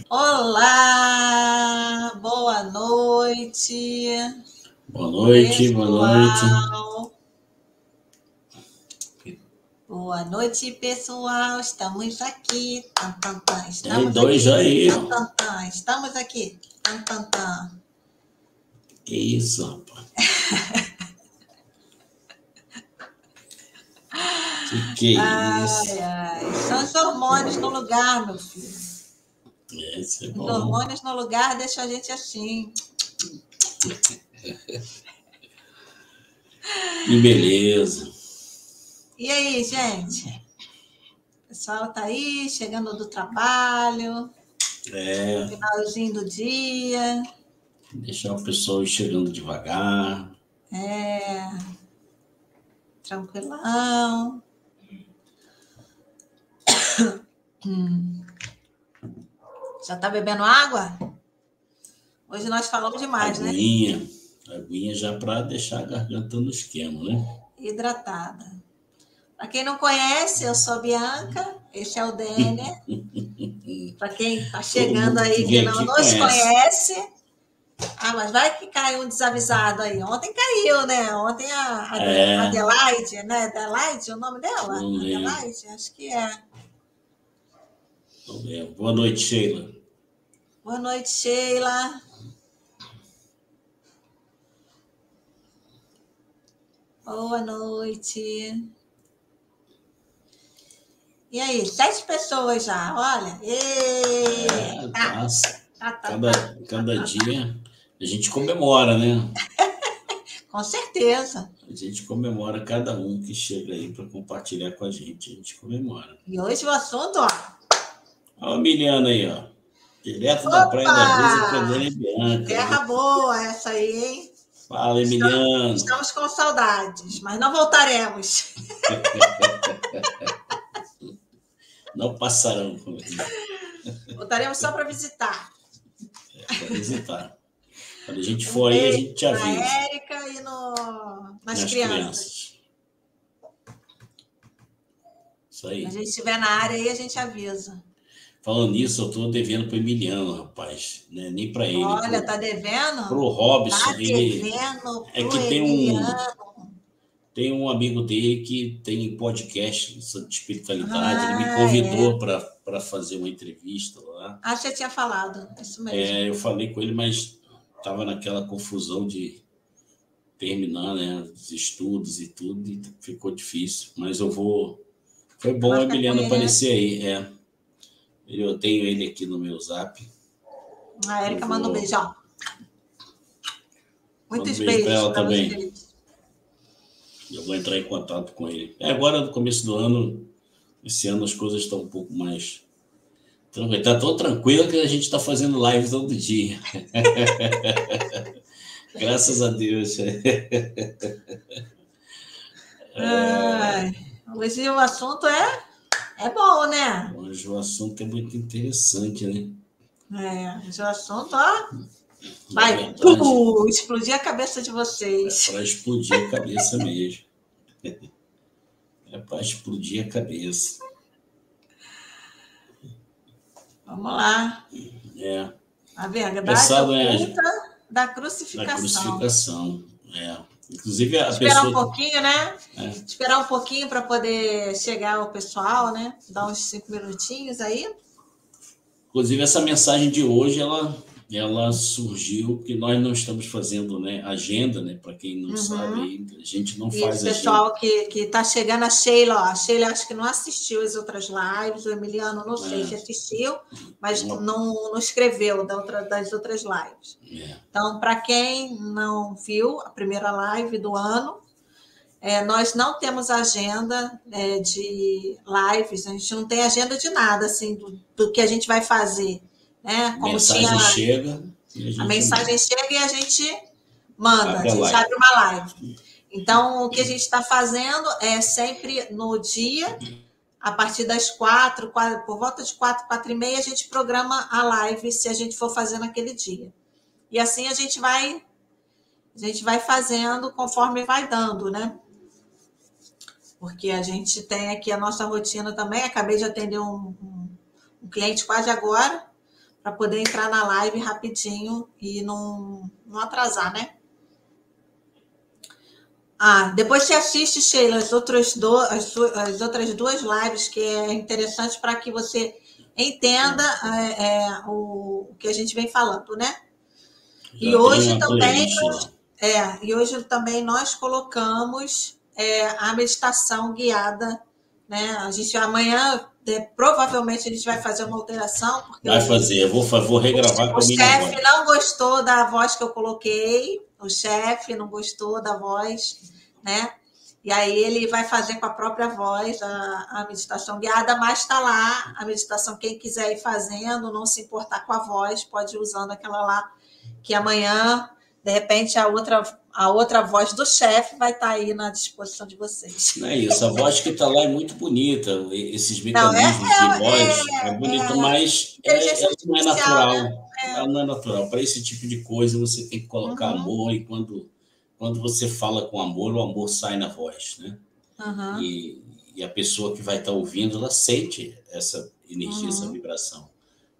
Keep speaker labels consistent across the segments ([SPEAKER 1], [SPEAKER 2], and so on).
[SPEAKER 1] Olá, boa noite,
[SPEAKER 2] Boa noite, boa noite.
[SPEAKER 1] pessoal. Boa noite, pessoal. Estamos aqui. Tam, tam, tam.
[SPEAKER 2] Tem
[SPEAKER 1] Estamos
[SPEAKER 2] dois
[SPEAKER 1] aqui.
[SPEAKER 2] aí,
[SPEAKER 1] Tam,
[SPEAKER 2] ó.
[SPEAKER 1] tam, tam. Estamos aqui. Tam, tam, tam.
[SPEAKER 2] Que isso, rapaz? Que isso?
[SPEAKER 1] Ai, ai. São os hormônios no lugar, meu filho.
[SPEAKER 2] Esse é
[SPEAKER 1] Os
[SPEAKER 2] bom.
[SPEAKER 1] hormônios no lugar deixam a gente assim.
[SPEAKER 2] Que beleza.
[SPEAKER 1] E aí, gente? O pessoal tá aí, chegando do trabalho, finalzinho do dia.
[SPEAKER 2] Deixar o pessoal ir chegando devagar.
[SPEAKER 1] Tranquilão. Já tá bebendo água? Hoje nós falamos demais, né?
[SPEAKER 2] Aguinha já para deixar a garganta no esquema, né?
[SPEAKER 1] Hidratada. Para quem não conhece, eu sou Bianca, esse é o Denner. Para quem está chegando aí que não nos conhece. Ah, mas vai que cai um desavisado aí. Ontem caiu, né? Ontem a Adelaide, né? Adelaide, o nome dela? Adelaide, acho que é.
[SPEAKER 2] Boa noite, Sheila.
[SPEAKER 1] Boa noite, Sheila. Boa noite. E aí, 7 pessoas já, olha.
[SPEAKER 2] Nossa. Cada dia a gente comemora, né?
[SPEAKER 1] Com certeza.
[SPEAKER 2] A gente comemora cada um que chega aí para compartilhar com a gente comemora.
[SPEAKER 1] E hoje o assunto, ó.
[SPEAKER 2] Olha a Emiliana aí, ó. Direto da Praia da Brisa, Cadê Bianca?
[SPEAKER 1] Terra boa essa aí, hein?
[SPEAKER 2] Fala, Emiliano.
[SPEAKER 1] Estamos com saudades, mas não voltaremos.
[SPEAKER 2] Não passarão.
[SPEAKER 1] Voltaremos só para visitar.
[SPEAKER 2] Para visitar. Quando a gente for aí, a gente te avisa.
[SPEAKER 1] Na Érica e nas crianças.
[SPEAKER 2] Isso aí.
[SPEAKER 1] Quando a gente estiver na área aí, a gente avisa.
[SPEAKER 2] Falando nisso, eu tô devendo pro Emiliano, rapaz. Né? Nem para ele.
[SPEAKER 1] Olha, tá devendo?
[SPEAKER 2] Pro Robson.
[SPEAKER 1] Tá devendo
[SPEAKER 2] é que tem um amigo dele que tem podcast de espiritualidade. Ele me convidou para fazer uma entrevista lá.
[SPEAKER 1] Ah, você tinha falado, isso mesmo.
[SPEAKER 2] Eu falei com ele, mas estava naquela confusão de terminar, né, os estudos e tudo, e ficou difícil. Mas eu vou... Foi bom o Emiliano aparecer aí. Eu tenho ele aqui no meu zap.
[SPEAKER 1] A Érica manda um beijão. Muitos
[SPEAKER 2] beijos para ela também.
[SPEAKER 1] Vocês.
[SPEAKER 2] Eu vou entrar em contato com ele. Agora, no começo do ano, esse ano as coisas estão um pouco mais... Está tão tranquilo que a gente está fazendo live todo dia. Graças a Deus.
[SPEAKER 1] Hoje o assunto é bom, né?
[SPEAKER 2] Hoje o assunto é muito interessante, né?
[SPEAKER 1] Hoje o assunto, ó, vai explodir a cabeça de vocês.
[SPEAKER 2] É para explodir a cabeça mesmo. É para explodir a cabeça.
[SPEAKER 1] Vamos lá. A verdade oculta da crucificação.
[SPEAKER 2] Da crucificação, Inclusive a
[SPEAKER 1] Esperar
[SPEAKER 2] pessoa...
[SPEAKER 1] um pouquinho, né? Esperar um pouquinho para poder chegar o pessoal, né? Dar uns 5 minutinhos aí.
[SPEAKER 2] Inclusive essa mensagem de hoje, ela surgiu porque nós não estamos fazendo, né, agenda, né? Para quem não sabe, a gente não faz agenda.
[SPEAKER 1] Pessoal que está chegando, a Sheila, ó. A Sheila acho que não assistiu as outras lives, o Emiliano não sei se assistiu, mas não escreveu das outras lives. Então, para quem não viu a primeira live do ano, nós não temos agenda de lives, a gente não tem agenda de nada, assim, do que a gente vai fazer. Né?
[SPEAKER 2] Como mensagem chega.
[SPEAKER 1] A mensagem chega e a gente manda, a gente abre uma live. Então, o que a gente está fazendo é sempre no dia, a partir das 4, por volta de 4, 4:30, a gente programa a live se a gente for fazer naquele dia. E assim a gente vai fazendo conforme vai dando, né? Porque a gente tem aqui a nossa rotina também. Acabei de atender um cliente quase agora. para poder entrar na live rapidinho e não atrasar, né? Depois você assiste, Sheila, as outras duas lives, que é interessante para que você entenda o que a gente vem falando, né? E hoje também nós colocamos a meditação guiada, né? Amanhã provavelmente a gente vai fazer uma alteração. Porque
[SPEAKER 2] vai fazer, eu vou regravar com a minha voz.
[SPEAKER 1] O chefe não gostou da voz que eu coloquei, o chefe não gostou da voz, né? E aí ele vai fazer com a própria voz a meditação guiada, mas está lá a meditação, quem quiser ir fazendo, não se importar com a voz, pode ir usando aquela lá, que amanhã, de repente, a outra voz do chefe vai estar aí na disposição de vocês.
[SPEAKER 2] Não é isso, a voz que está lá é muito bonita, esses mecanismos de voz é bonito, mas ela não é natural. Né? Ela não é natural. Para esse tipo de coisa, você tem que colocar amor, e quando você fala com amor, o amor sai na voz, né? E a pessoa que vai estar ouvindo, ela sente essa energia, essa vibração.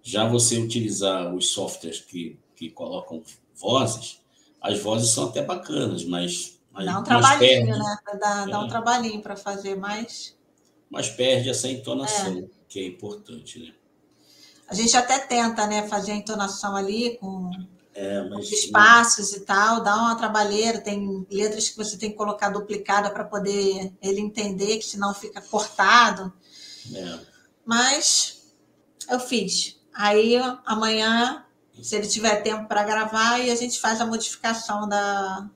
[SPEAKER 2] Já você utilizar os softwares que colocam vozes, as vozes são até bacanas, mas
[SPEAKER 1] dá um trabalhinho, né? Dá um trabalhinho para fazer, mas
[SPEAKER 2] perde essa entonação, que é importante, né?
[SPEAKER 1] A gente até tenta, né, fazer a entonação ali com os espaços e tal, dá uma trabalheira, tem letras que você tem que colocar duplicada para poder ele entender, que senão fica cortado. Mas eu fiz. Aí amanhã, se ele tiver tempo para gravar, e a gente faz a modificação da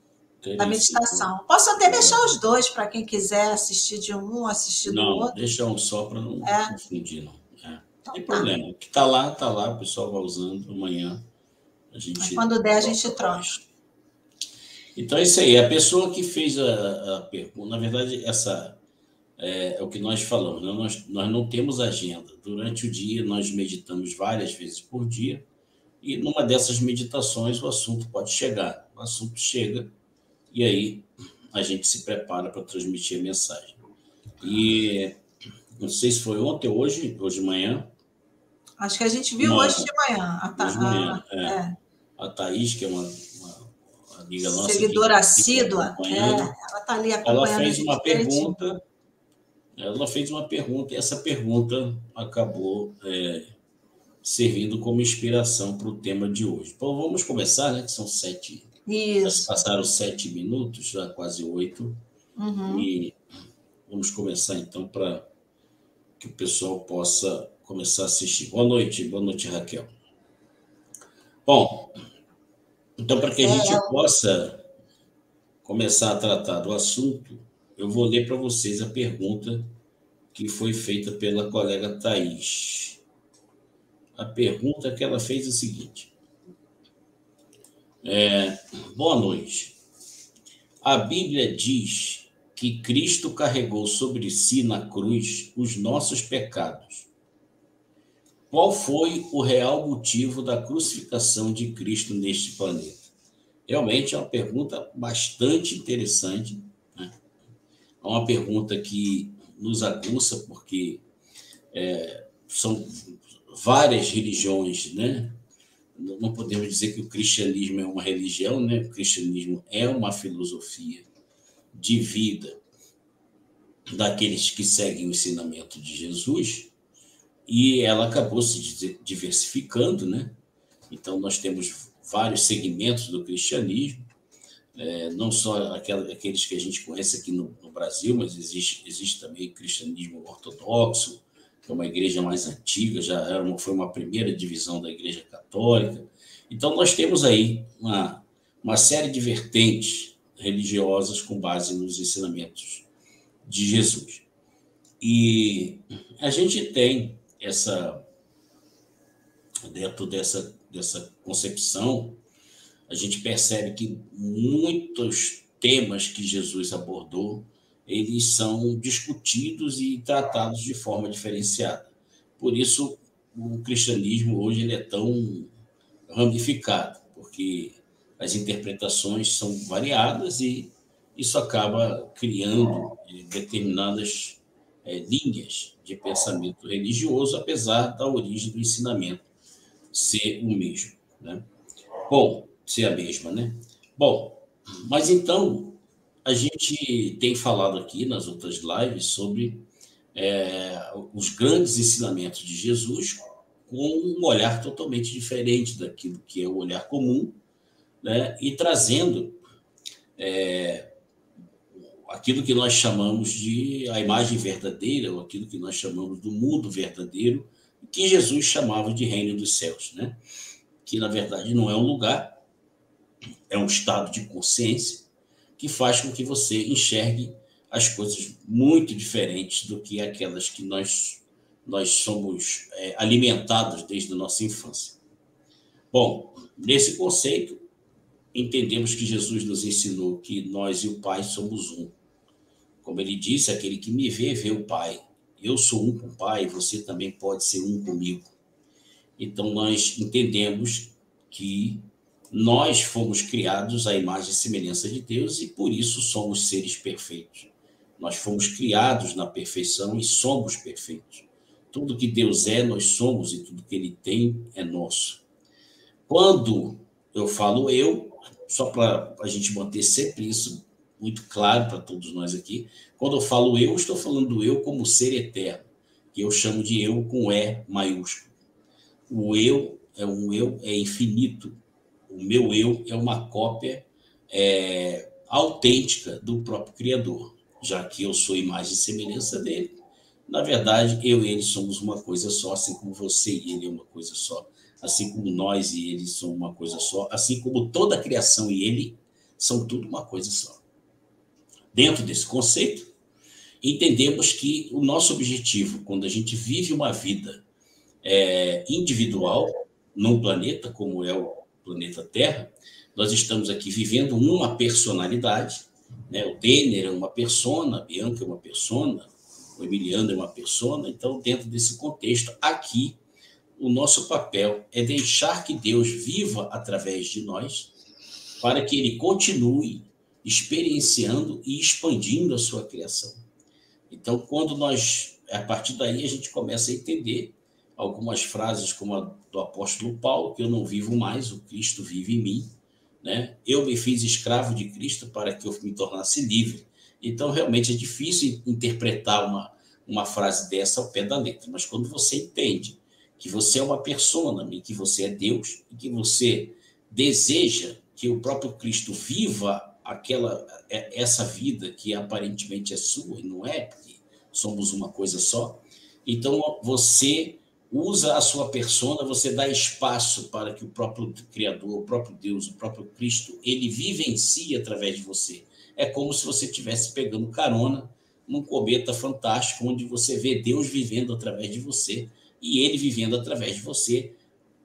[SPEAKER 1] meditação. Posso até deixar os dois para quem quiser assistir de um, assistir do outro.
[SPEAKER 2] Não, deixa um só para não confundir, não. Não tem problema. O que está lá, o pessoal vai usando. Amanhã a gente...
[SPEAKER 1] Quando der, a gente troca.
[SPEAKER 2] Então, é isso aí. A pessoa que fez a pergunta, na verdade, essa é o que nós falamos, né? Nós não temos agenda. Durante o dia, nós meditamos várias vezes por dia, e numa dessas meditações o assunto pode chegar. O assunto chega, e aí a gente se prepara para transmitir a mensagem. E não sei se foi ontem ou hoje de manhã.
[SPEAKER 1] Acho que a gente viu hoje de manhã.
[SPEAKER 2] Hoje de manhã, A Thaís, que é uma amiga nossa.
[SPEAKER 1] Seguidora assídua. Ela está ali acompanhando.
[SPEAKER 2] Ela fez uma pergunta. Ela fez uma pergunta, e essa pergunta acabou servindo como inspiração para o tema de hoje. Então, vamos começar, né? Que são 7.
[SPEAKER 1] Isso.
[SPEAKER 2] Passaram 7 minutos, já quase 8. E vamos começar, então, para que o pessoal possa começar a assistir. Boa noite, Raquel. Bom, então, para que a gente possa começar a tratar do assunto, eu vou ler para vocês a pergunta que foi feita pela colega Thaís. A pergunta que ela fez é a seguinte. Boa noite. A Bíblia diz que Cristo carregou sobre si na cruz os nossos pecados. Qual foi o real motivo da crucificação de Cristo neste planeta? Realmente é uma pergunta bastante interessante, né? É uma pergunta que nos aguça, porque são várias religiões, né? Não podemos dizer que o cristianismo é uma religião, né? O cristianismo é uma filosofia de vida daqueles que seguem o ensinamento de Jesus, e ela acabou se diversificando, né? Então, nós temos vários segmentos do cristianismo, não só aqueles que a gente conhece aqui no Brasil, mas existe também o cristianismo ortodoxo, que é uma igreja mais antiga, foi uma primeira divisão da Igreja Católica. Então, nós temos aí uma série de vertentes religiosas com base nos ensinamentos de Jesus. E a gente tem dentro dessa concepção, a gente percebe que muitos temas que Jesus abordou, eles são discutidos e tratados de forma diferenciada. Por isso, o cristianismo hoje ele é tão ramificado, porque as interpretações são variadas e isso acaba criando determinadas linhas de pensamento religioso, apesar da origem do ensinamento ser o mesmo, né? Bom, ser a mesma, né? Bom, mas então a gente tem falado aqui nas outras lives sobre os grandes ensinamentos de Jesus com um olhar totalmente diferente daquilo que é o olhar comum, né? E trazendo aquilo que nós chamamos de a imagem verdadeira, ou aquilo que nós chamamos do mundo verdadeiro, que Jesus chamava de reino dos céus, né? Que na verdade não é um lugar, é um estado de consciência que faz com que você enxergue as coisas muito diferentes do que aquelas que nós somos alimentados desde a nossa infância. Bom, nesse conceito, entendemos que Jesus nos ensinou que nós e o Pai somos um. Como ele disse, aquele que me vê, vê o Pai. Eu sou um com o Pai, você também pode ser um comigo. Então, nós entendemos que nós fomos criados à imagem e semelhança de Deus e, por isso, somos seres perfeitos. Nós fomos criados na perfeição e somos perfeitos. Tudo que Deus é, nós somos, e tudo que Ele tem é nosso. Quando eu falo eu, só para a gente manter sempre isso muito claro para todos nós aqui, quando eu falo eu, estou falando do eu como ser eterno, que eu chamo de eu com E maiúsculo. O eu é infinito. O meu eu é uma cópia autêntica do próprio Criador, já que eu sou imagem e semelhança dele. Na verdade, eu e ele somos uma coisa só, assim como você e ele é uma coisa só, assim como nós e ele são uma coisa só, assim como toda a criação e ele são tudo uma coisa só. Dentro desse conceito, entendemos que o nosso objetivo, quando a gente vive uma vida individual num planeta, como é o planeta Terra, nós estamos aqui vivendo uma personalidade, né? O Denner é uma persona, a Bianca é uma persona, o Emiliano é uma persona. Então, dentro desse contexto, aqui, o nosso papel é deixar que Deus viva através de nós, para que ele continue experienciando e expandindo a sua criação. Então, quando a partir daí, a gente começa a entender algumas frases como a do apóstolo Paulo, que eu não vivo mais, o Cristo vive em mim, né? Eu me fiz escravo de Cristo para que eu me tornasse livre. Então, realmente é difícil interpretar uma frase dessa ao pé da letra, mas quando você entende que você é uma persona, e que você é Deus, e que você deseja que o próprio Cristo viva essa vida que aparentemente é sua, e não é, porque somos uma coisa só, então você usa a sua persona, você dá espaço para que o próprio Criador, o próprio Deus, o próprio Cristo, ele vivencie através de você. É como se você estivesse pegando carona num cometa fantástico, onde você vê Deus vivendo através de você e ele vivendo através de você.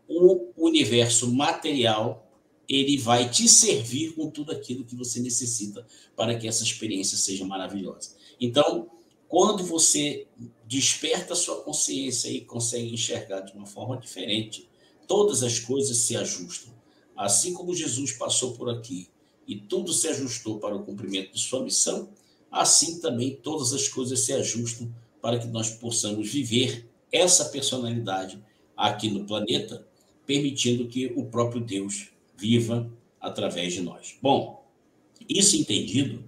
[SPEAKER 2] O universo material, ele vai te servir com tudo aquilo que você necessita para que essa experiência seja maravilhosa. Então, quando você desperta a sua consciência e consegue enxergar de uma forma diferente, todas as coisas se ajustam. Assim como Jesus passou por aqui e tudo se ajustou para o cumprimento de sua missão, assim também todas as coisas se ajustam para que nós possamos viver essa personalidade aqui no planeta, permitindo que o próprio Deus viva através de nós. Bom, isso entendido,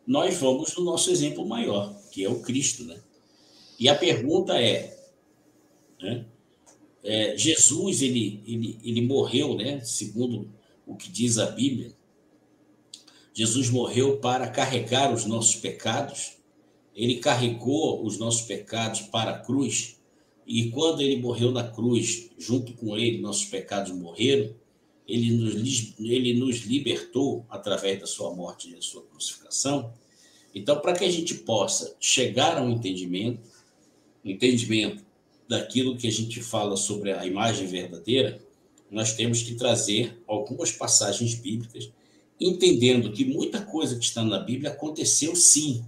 [SPEAKER 2] nós vamos no nosso exemplo maior, que é o Cristo, né? E a pergunta né? Jesus, ele morreu, né? Segundo o que diz a Bíblia, Jesus morreu para carregar os nossos pecados, ele carregou os nossos pecados para a cruz, e quando ele morreu na cruz, junto com ele, nossos pecados morreram, ele nos libertou através da sua morte e da sua crucificação. Então, para que a gente possa chegar a um entendimento daquilo que a gente fala sobre a imagem verdadeira, nós temos que trazer algumas passagens bíblicas, entendendo que muita coisa que está na Bíblia aconteceu sim,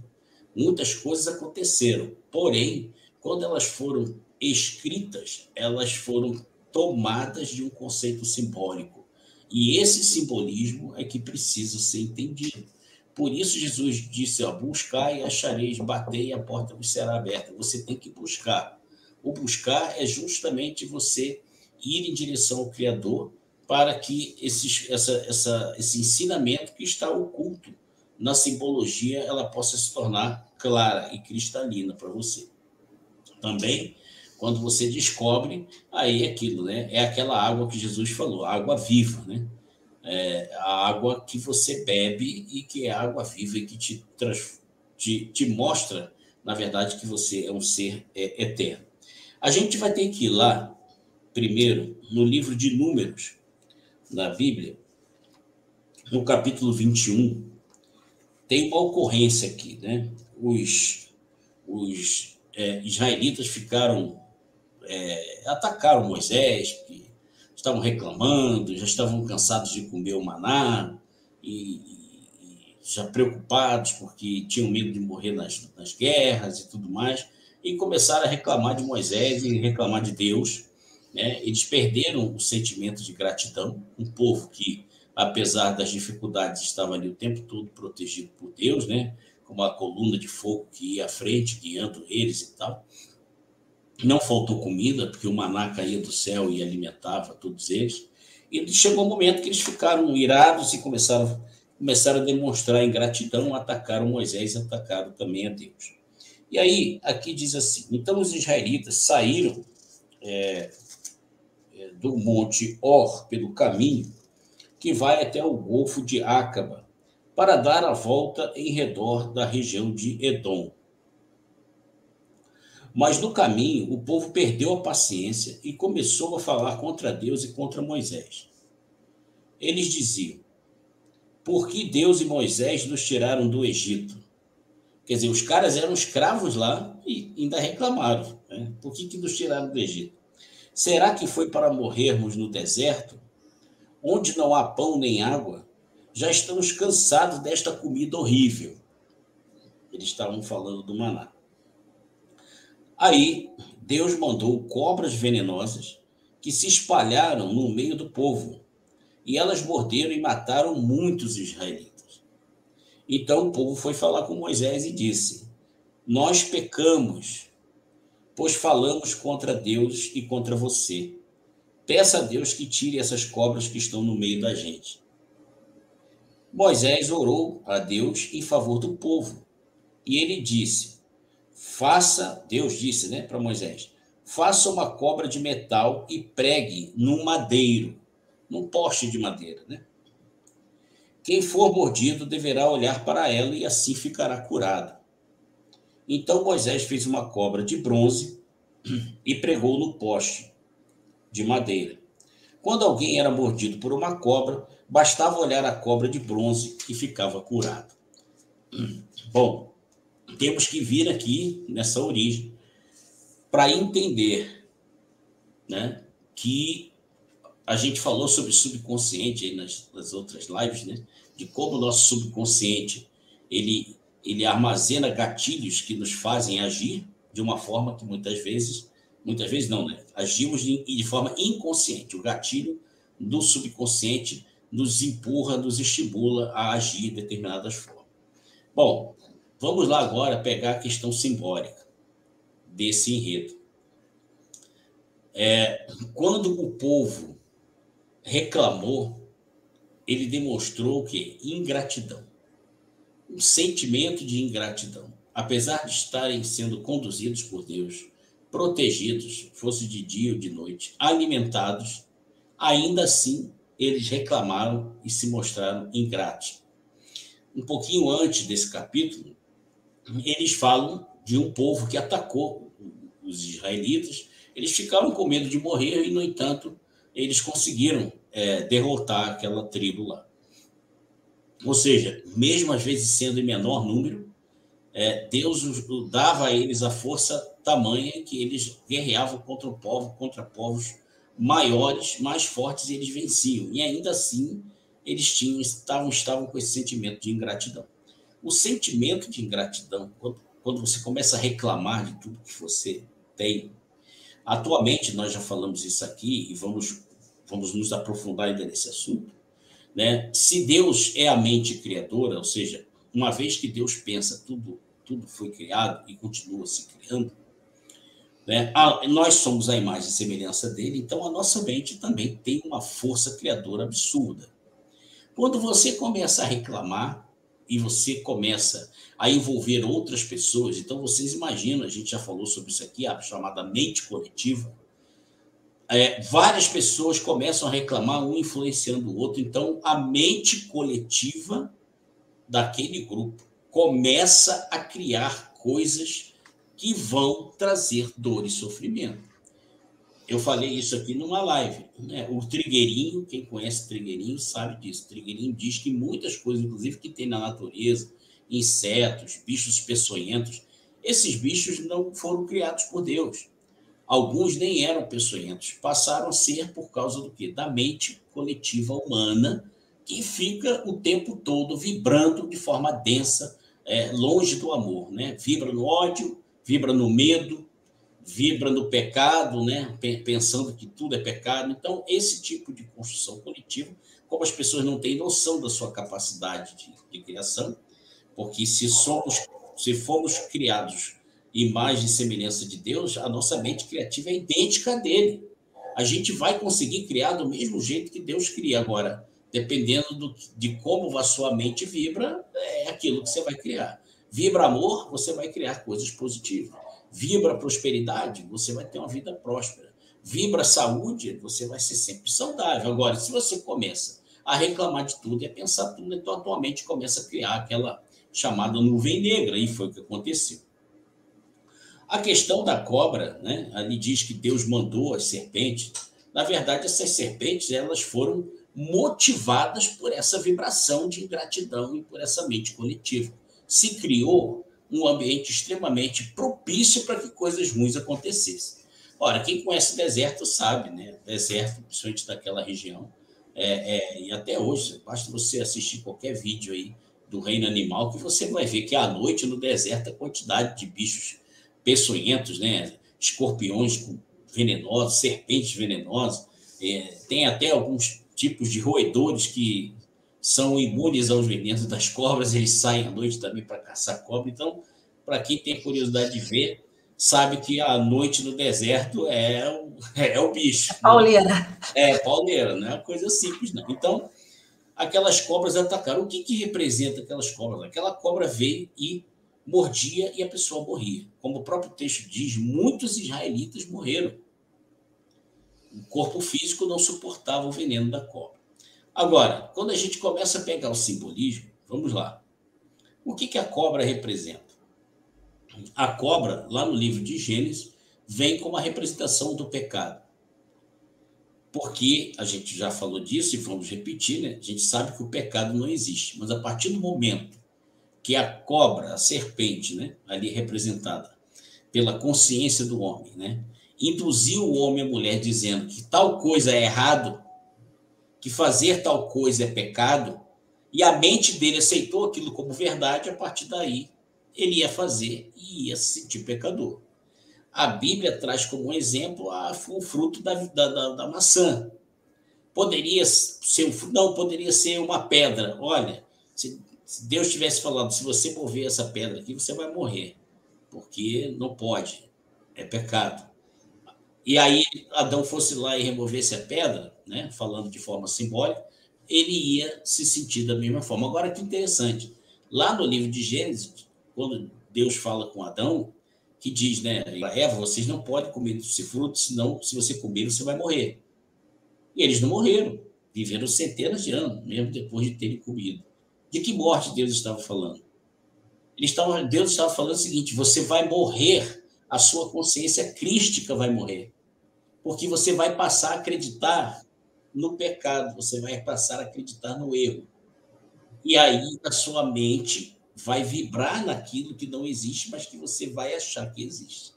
[SPEAKER 2] muitas coisas aconteceram, porém, quando elas foram escritas, elas foram tomadas de um conceito simbólico, e esse simbolismo é que precisa ser entendido. Por isso Jesus disse, buscai e achareis, batei e a porta vos será aberta. Você tem que buscar. O buscar é justamente você ir em direção ao Criador para que esse ensinamento que está oculto na simbologia ela possa se tornar clara e cristalina para você. Também, quando você descobre, aí é aquilo, né? É aquela água que Jesus falou, água viva, né? A água que você bebe e que é água viva e que te mostra, na verdade, que você é um ser eterno. A gente vai ter que ir lá, primeiro, no livro de Números, na Bíblia, no capítulo 21, tem uma ocorrência aqui, né? Os israelitas atacaram Moisés, porque estavam reclamando, já estavam cansados de comer o maná e já preocupados porque tinham medo de morrer nas guerras e tudo mais, e começaram a reclamar de Moisés e reclamar de Deus, né? Eles perderam o sentimento de gratidão, um povo que, apesar das dificuldades, estava ali o tempo todo protegido por Deus, né? Com uma coluna de fogo que ia à frente, guiando eles e tal. Não faltou comida, porque o maná caía do céu e alimentava todos eles. E chegou um momento que eles ficaram irados e começaram a demonstrar ingratidão, atacaram Moisés e atacaram também a Deus. E aí, aqui diz assim, então os israelitas saíram do monte Or, pelo caminho que vai até o Golfo de Acaba, para dar a volta em redor da região de Edom. Mas no caminho, o povo perdeu a paciência e começou a falar contra Deus e contra Moisés. Eles diziam, por que Deus e Moisés nos tiraram do Egito? Quer dizer, os caras eram escravos lá e ainda reclamaram, né? Por que nos tiraram do Egito? Será que foi para morrermos no deserto, onde não há pão nem água? Já estamos cansados desta comida horrível. Eles estavam falando do maná. Aí, Deus mandou cobras venenosas que se espalharam no meio do povo, e elas morderam e mataram muitos israelitas. Então o povo foi falar com Moisés e disse, nós pecamos, pois falamos contra Deus e contra você. Peça a Deus que tire essas cobras que estão no meio da gente. Moisés orou a Deus em favor do povo, e ele disse, Deus disse, né, para Moisés, faça uma cobra de metal e pregue num madeiro, num poste de madeira, né? Quem for mordido deverá olhar para ela e assim ficará curado. Então Moisés fez uma cobra de bronze e pregou no poste de madeira. Quando alguém era mordido por uma cobra, bastava olhar a cobra de bronze e ficava curado. Bom, temos que vir aqui nessa origem para entender, né, que a gente falou sobre subconsciente aí nas outras lives, né, de como o nosso subconsciente ele armazena gatilhos que nos fazem agir de uma forma que muitas vezes não, né, agimos de forma inconsciente. O gatilho do subconsciente nos empurra, nos estimula a agir de determinadas formas. Bom, vamos lá agora pegar a questão simbólica desse enredo. Quando o povo reclamou, ele demonstrou o quê? Ingratidão. Um sentimento de ingratidão. Apesar de estarem sendo conduzidos por Deus, protegidos, fosse de dia ou de noite, alimentados, ainda assim eles reclamaram e se mostraram ingratos. Um pouquinho antes desse capítulo, eles falam de um povo que atacou os israelitas. Eles ficaram com medo de morrer e, no entanto, eles conseguiram derrotar aquela tribo lá. Ou seja, mesmo às vezes sendo em menor número, Deus dava a eles a força tamanha que eles guerreavam contra povos maiores, mais fortes, e eles venciam. E ainda assim, eles estavam com esse sentimento de ingratidão. O sentimento de ingratidão, quando você começa a reclamar de tudo que você tem, atualmente nós já falamos isso aqui e vamos nos aprofundar ainda nesse assunto, né? Se Deus é a mente criadora, ou seja, uma vez que Deus pensa, tudo foi criado e continua se criando, né? Nós somos a imagem e semelhança dele, então a nossa mente também tem uma força criadora absurda. Quando você começa a reclamar e você começa a envolver outras pessoas, então vocês imaginam, a gente já falou sobre isso aqui, a chamada mente coletiva, várias pessoas começam a reclamar, um influenciando o outro, então a mente coletiva daquele grupo começa a criar coisas que vão trazer dor e sofrimento. Eu falei isso aqui numa live, né? O Trigueirinho, quem conhece o Trigueirinho sabe disso. O Trigueirinho diz que muitas coisas, inclusive que tem na natureza, insetos, bichos peçonhentos, esses bichos não foram criados por Deus. Alguns nem eram peçonhentos, passaram a ser por causa do quê? Da mente coletiva humana, que fica o tempo todo vibrando de forma densa, longe do amor, né? Vibra no ódio, vibra no medo, vibra no pecado, né? Pensando que tudo é pecado. Então, esse tipo de construção coletiva, como as pessoas não têm noção da sua capacidade de criação, porque se fomos criados imagem e semelhança de Deus, a nossa mente criativa é idêntica à dele. A gente vai conseguir criar do mesmo jeito que Deus cria. Agora, dependendo de como a sua mente vibra, é aquilo que você vai criar. Vibra amor, você vai criar coisas positivas. Vibra prosperidade, você vai ter uma vida próspera. Vibra saúde, você vai ser sempre saudável. Agora, se você começa a reclamar de tudo e a pensar tudo, então a tua mente começa a criar aquela chamada nuvem negra, e foi o que aconteceu. A questão da cobra, né? Ali diz que Deus mandou as serpentes. Na verdade, essas serpentes elas foram motivadas por essa vibração de ingratidão e por essa mente coletiva. Se criou um ambiente extremamente propício para que coisas ruins acontecessem. Ora, quem conhece o deserto sabe, né? O deserto, principalmente daquela região, e até hoje, basta você assistir qualquer vídeo aí do reino animal, que você vai ver que à noite no deserto a quantidade de bichos peçonhentos, né? Escorpiões venenosos, serpentes venenosas, tem até alguns tipos de roedores que são imunes aos venenos das cobras, eles saem à noite também para caçar cobra. Então, para quem tem curiosidade de ver, sabe que a noite no deserto é o bicho.
[SPEAKER 1] Pauleira.
[SPEAKER 2] Né? Pauleira, não é uma coisa simples, não. Então, aquelas cobras atacaram. O que representa aquelas cobras? Aquela cobra veio e mordia e a pessoa morria. Como o próprio texto diz, muitos israelitas morreram. O corpo físico não suportava o veneno da cobra. Agora, quando a gente começa a pegar o simbolismo, vamos lá. O que a cobra representa? A cobra, lá no livro de Gênesis, vem como a representação do pecado. Porque a gente já falou disso e vamos repetir, né? A gente sabe que o pecado não existe, mas a partir do momento que a cobra, a serpente, né, ali representada pela consciência do homem, né, induziu o homem e a mulher dizendo que tal coisa é errado, que fazer tal coisa é pecado, e a mente dele aceitou aquilo como verdade, a partir daí ele ia fazer e ia se sentir pecador. A Bíblia traz como exemplo o fruto da maçã. Poderia ser um fruto? Não, poderia ser uma pedra. Olha, se Deus tivesse falado, se você mover essa pedra aqui, você vai morrer, porque não pode, é pecado. E aí Adão fosse lá e removesse a pedra, né, falando de forma simbólica, ele ia se sentir da mesma forma. Agora, que interessante, lá no livro de Gênesis, quando Deus fala com Adão, que diz, né, Eva, vocês não podem comer esse fruto, senão, se você comer, você vai morrer. E eles não morreram, viveram centenas de anos, mesmo depois de terem comido. De que morte Deus estava falando? Deus estava falando o seguinte, você vai morrer, a sua consciência crística vai morrer, porque você vai passar a acreditar no pecado, você vai passar a acreditar no erro. E aí a sua mente vai vibrar naquilo que não existe, mas que você vai achar que existe.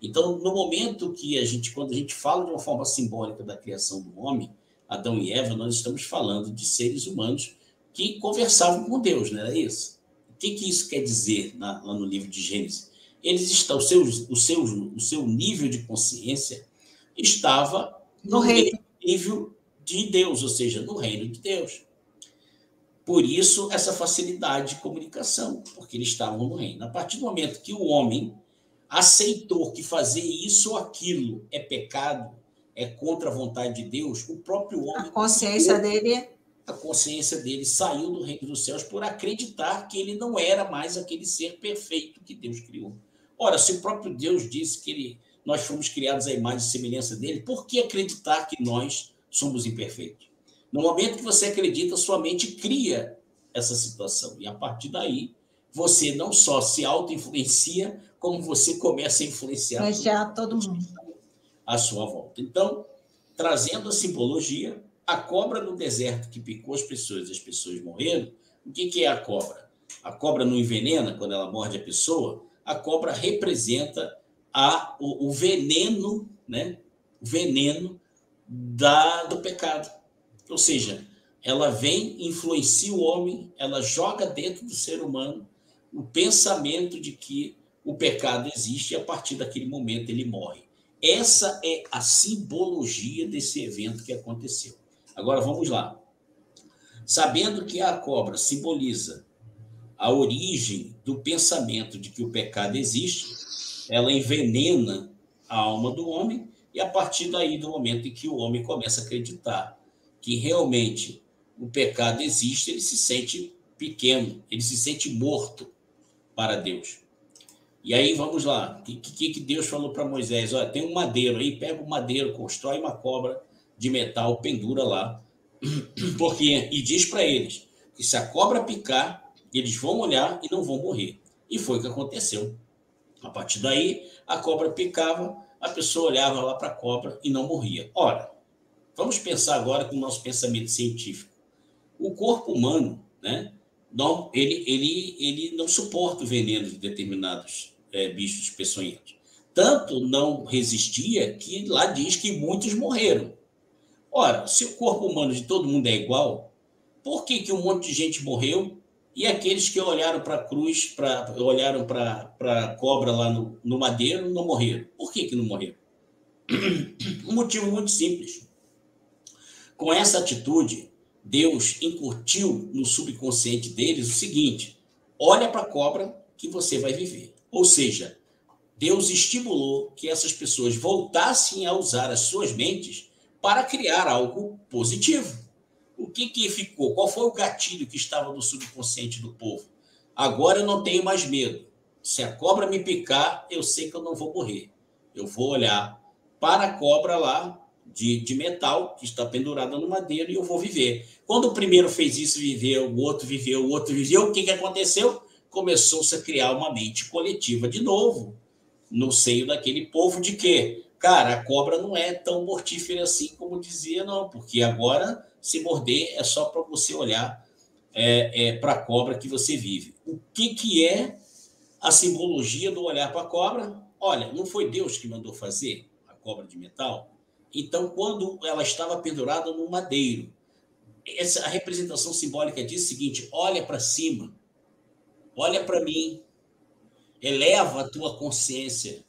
[SPEAKER 2] Então, no momento que quando a gente fala de uma forma simbólica da criação do homem, Adão e Eva, nós estamos falando de seres humanos que conversavam com Deus, não era isso? O que isso quer dizer lá no livro de Gênesis? Eles estão, o seu nível de consciência estava no nível de Deus, ou seja, no reino de Deus. Por isso, essa facilidade de comunicação, porque eles estavam no reino. A partir do momento que o homem aceitou que fazer isso ou aquilo é pecado, é contra a vontade de Deus, o próprio homem...
[SPEAKER 1] A consciência dele
[SPEAKER 2] saiu do reino dos céus por acreditar que ele não era mais aquele ser perfeito que Deus criou. Ora, se o próprio Deus disse que nós fomos criados à imagem e semelhança dele, por que acreditar que nós somos imperfeitos? No momento que você acredita, sua mente cria essa situação. E a partir daí, você não só se auto-influencia, como você começa a influenciar
[SPEAKER 1] todo mundo
[SPEAKER 2] à sua volta. Então, trazendo a simbologia, a cobra no deserto que picou as pessoas morreram. O que é a cobra? A cobra não envenena quando ela morde a pessoa. A cobra representa o veneno, né? O veneno do pecado. Ou seja, ela vem, influencia o homem, ela joga dentro do ser humano o pensamento de que o pecado existe e a partir daquele momento ele morre. Essa é a simbologia desse evento que aconteceu. Agora vamos lá. Sabendo que a cobra simboliza a origem do pensamento de que o pecado existe, ela envenena a alma do homem e a partir daí, do momento em que o homem começa a acreditar que realmente o pecado existe, ele se sente pequeno, ele se sente morto para Deus. E aí, vamos lá, o que Deus falou para Moisés? Olha, tem um madeiro aí, pega o madeiro, constrói uma cobra de metal, pendura lá, e diz para eles que se a cobra picar, eles vão olhar e não vão morrer. E foi o que aconteceu. A partir daí, a cobra picava, a pessoa olhava lá para a cobra e não morria. Ora, vamos pensar agora com o nosso pensamento científico. O corpo humano, né, ele não suporta o veneno de determinados bichos peçonhentos. Tanto não resistia que lá diz que muitos morreram. Ora, se o corpo humano de todo mundo é igual, por que um monte de gente morreu e aqueles que olharam para a cruz, olharam para a cobra lá no madeiro, não morreram? Por que não morreram? Um motivo muito simples. Com essa atitude, Deus incutiu no subconsciente deles o seguinte: olha para a cobra que você vai viver. Ou seja, Deus estimulou que essas pessoas voltassem a usar as suas mentes para criar algo positivo. O que ficou? Qual foi o gatilho que estava no subconsciente do povo? Agora eu não tenho mais medo. Se a cobra me picar, eu sei que eu não vou morrer. Eu vou olhar para a cobra lá de metal que está pendurada no madeiro e eu vou viver. Quando o primeiro fez isso, viveu, o outro viveu, o que aconteceu? Começou-se a criar uma mente coletiva de novo no seio daquele povo de que, cara, a cobra não é tão mortífera assim como dizia, não, porque agora se morder é só para você olhar para a cobra que você vive. O que é a simbologia do olhar para a cobra? Olha, não foi Deus que mandou fazer a cobra de metal? Então, quando ela estava pendurada no madeiro, a representação simbólica diz o seguinte: olha para cima, olha para mim, eleva a tua consciência.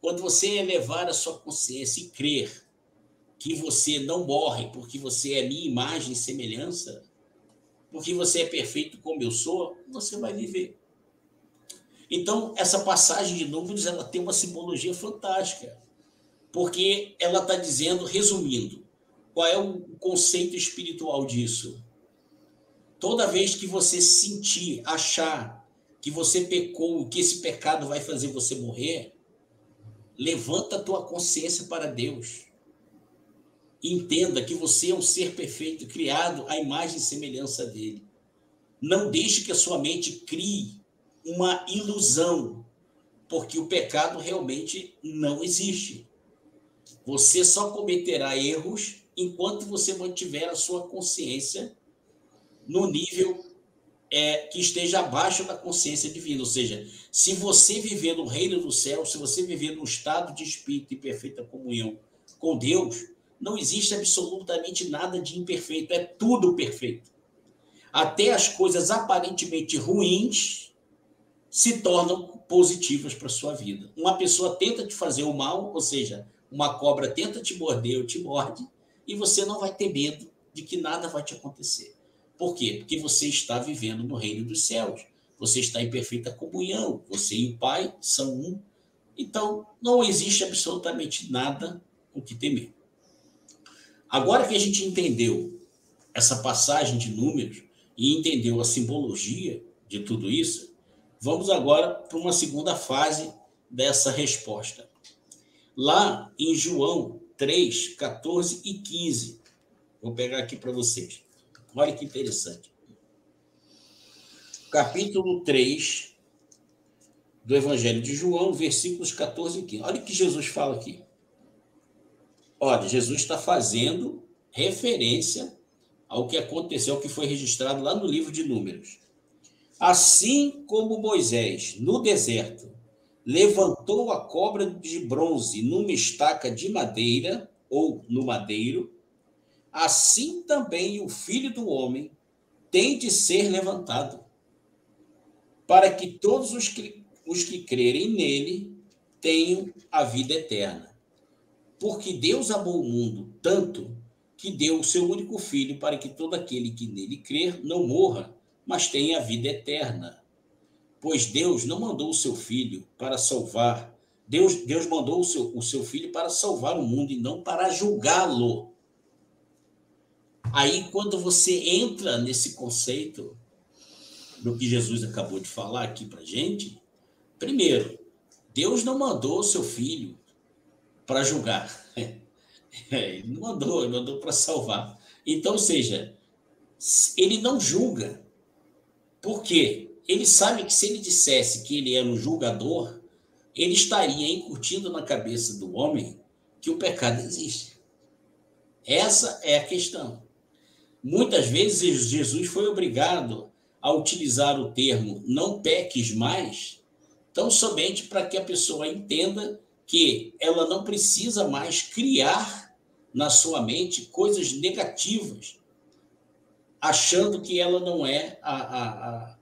[SPEAKER 2] Quando você elevar a sua consciência e crer que você não morre porque você é minha imagem e semelhança, porque você é perfeito como eu sou, você vai viver. Então, essa passagem de Números, ela tem uma simbologia fantástica, porque ela está dizendo, resumindo, qual é o conceito espiritual disso? Toda vez que você sentir, achar que você pecou, que esse pecado vai fazer você morrer, levanta a tua consciência para Deus. Entenda que você é um ser perfeito, criado à imagem e semelhança dele. Não deixe que a sua mente crie uma ilusão, porque o pecado realmente não existe. Você só cometerá erros enquanto você mantiver a sua consciência no nível que esteja abaixo da consciência divina. Ou seja, se você viver no reino do céu, se você viver num estado de espírito em perfeita comunhão com Deus, não existe absolutamente nada de imperfeito, é tudo perfeito. Até as coisas aparentemente ruins se tornam positivas para a sua vida. Uma pessoa tenta te fazer o mal, ou seja, uma cobra tenta te morder ou te morde, e você não vai ter medo de que nada vai te acontecer. Por quê? Porque você está vivendo no reino dos céus. Você está em perfeita comunhão. Você e o Pai são um. Então, não existe absolutamente nada o que temer. Agora que a gente entendeu essa passagem de Números e entendeu a simbologia de tudo isso, vamos agora para uma segunda fase dessa resposta. Lá em João 3, 14 e 15. Vou pegar aqui para vocês. Olha que interessante. Capítulo 3 do Evangelho de João, versículos 14 e 15. Olha o que Jesus fala aqui. Olha, Jesus está fazendo referência ao que aconteceu, ao que foi registrado lá no livro de Números. Assim como Moisés, no deserto, levantou a cobra de bronze numa estaca de madeira, ou no madeiro, assim também o Filho do Homem tem de ser levantado, para que todos os que crerem nele tenham a vida eterna. Porque Deus amou o mundo tanto que deu o seu único Filho para que todo aquele que nele crer não morra, mas tenha a vida eterna. Pois Deus não mandou o seu Filho para salvar. Deus mandou o seu Filho para salvar o mundo e não para julgá-lo. Aí, quando você entra nesse conceito do que Jesus acabou de falar aqui para a gente, primeiro, Deus não mandou o seu Filho para julgar. Ele não mandou, ele mandou para salvar. Então, ou seja, ele não julga. Por quê? Ele sabe que se ele dissesse que ele era um julgador, ele estaria incutindo na cabeça do homem que o pecado existe. Essa é a questão. Muitas vezes Jesus foi obrigado a utilizar o termo não peques mais, tão somente para que a pessoa entenda que ela não precisa mais criar na sua mente coisas negativas, achando que ela não é a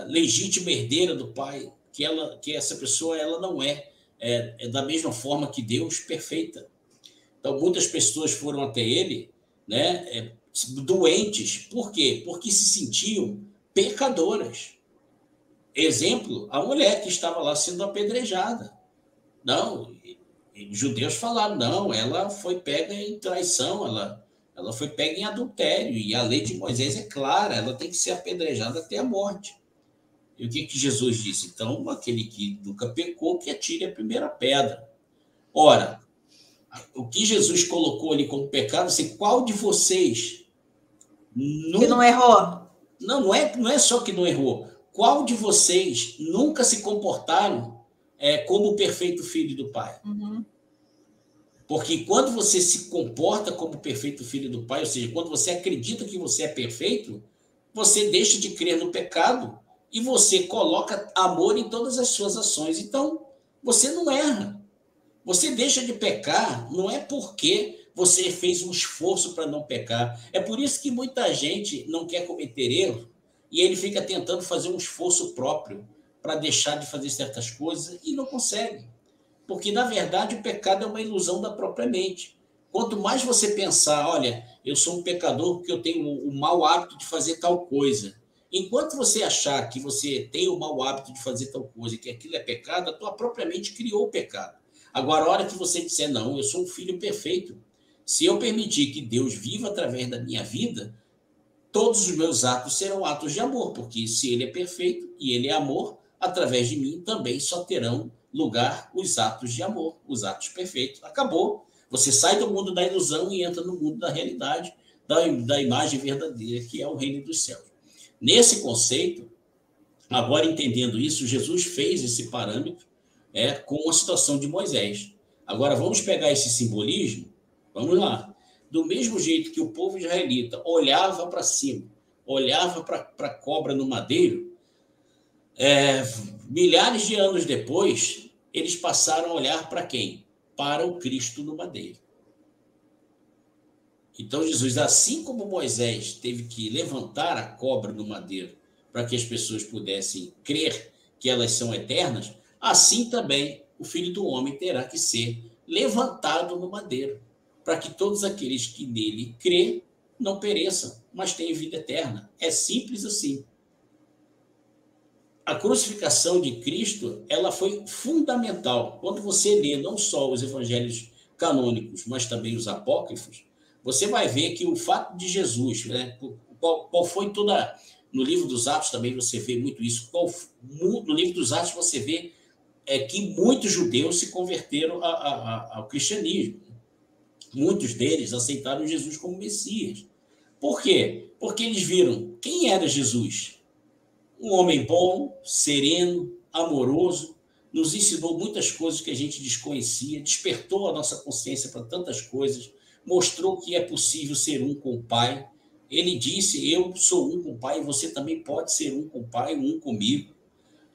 [SPEAKER 2] legítima herdeira do Pai, que essa pessoa ela não é da mesma forma que Deus, perfeita. Então, muitas pessoas foram até ele, né, doentes. Por quê? Porque se sentiam pecadoras. Exemplo, a mulher que estava lá sendo apedrejada. Não, judeus falaram, não, ela foi pega em traição, ela foi pega em adultério, e a lei de Moisés é clara, ela tem que ser apedrejada até a morte. E o que Jesus disse? Então, aquele que nunca pecou, que atire a primeira pedra. Ora, o que Jesus colocou ali como pecado, assim, qual de vocês
[SPEAKER 1] que não errou?
[SPEAKER 2] Não é só que não errou. Qual de vocês nunca se comportaram como o perfeito filho do Pai?
[SPEAKER 1] Uhum.
[SPEAKER 2] Porque quando você se comporta como o perfeito filho do Pai, ou seja, quando você acredita que você é perfeito, você deixa de crer no pecado e você coloca amor em todas as suas ações. Então, você não erra. Você deixa de pecar, não é porque você fez um esforço para não pecar. É por isso que muita gente não quer cometer erro e ele fica tentando fazer um esforço próprio para deixar de fazer certas coisas e não consegue. Porque, na verdade, o pecado é uma ilusão da própria mente. Quanto mais você pensar, olha, eu sou um pecador porque eu tenho o mau hábito de fazer tal coisa. Enquanto você achar que você tem o mau hábito de fazer tal coisa e que aquilo é pecado, a tua própria mente criou o pecado. Agora, a hora que você disser, não, eu sou um filho perfeito, se eu permitir que Deus viva através da minha vida, todos os meus atos serão atos de amor, porque se ele é perfeito e ele é amor, através de mim também só terão lugar os atos de amor, os atos perfeitos. Acabou. Você sai do mundo da ilusão e entra no mundo da realidade, da imagem verdadeira, que é o reino dos céus. Nesse conceito, agora entendendo isso, Jesus fez esse parâmetro com a situação de Moisés. Agora, vamos pegar esse simbolismo, vamos lá. Do mesmo jeito que o povo israelita olhava para cima, olhava para a cobra no madeiro, milhares de anos depois, eles passaram a olhar para quem? Para o Cristo no madeiro. Então, Jesus, assim como Moisés teve que levantar a cobra no madeiro para que as pessoas pudessem crer que elas são eternas, assim também o Filho do Homem terá que ser levantado no madeiro, para que todos aqueles que nele crê não pereçam, mas tenham vida eterna. É simples assim. a crucificação de Cristo, ela foi fundamental. Quando você lê não só os evangelhos canônicos, mas também os apócrifos, você vai ver que o fato de Jesus, né, qual foi toda... No livro dos Atos também você vê muito isso. No livro dos Atos você vê que muitos judeus se converteram ao cristianismo. Muitos deles aceitaram Jesus como Messias. Por quê? Porque eles viram quem era Jesus. Um homem bom, sereno, amoroso, nos ensinou muitas coisas que a gente desconhecia, despertou a nossa consciência para tantas coisas, mostrou que é possível ser um com o Pai. Ele disse, eu sou um com o Pai, e você também pode ser um com o Pai, um comigo.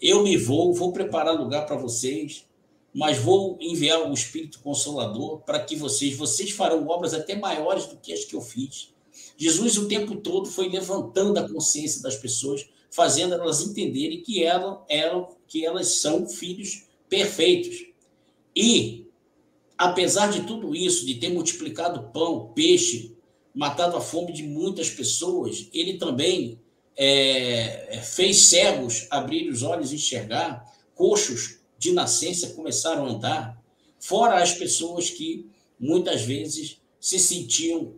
[SPEAKER 2] Eu me vou preparar lugar para vocês, mas vou enviar o Espírito Consolador para que vocês farão obras até maiores do que as que eu fiz. Jesus, o tempo todo, foi levantando a consciência das pessoas, fazendo elas entenderem que elas são filhos perfeitos. E, apesar de tudo isso, de ter multiplicado pão, peixe, matado a fome de muitas pessoas, ele também fez cegos abrir os olhos e enxergar, coxos de nascença começaram a andar, fora as pessoas que muitas vezes se sentiam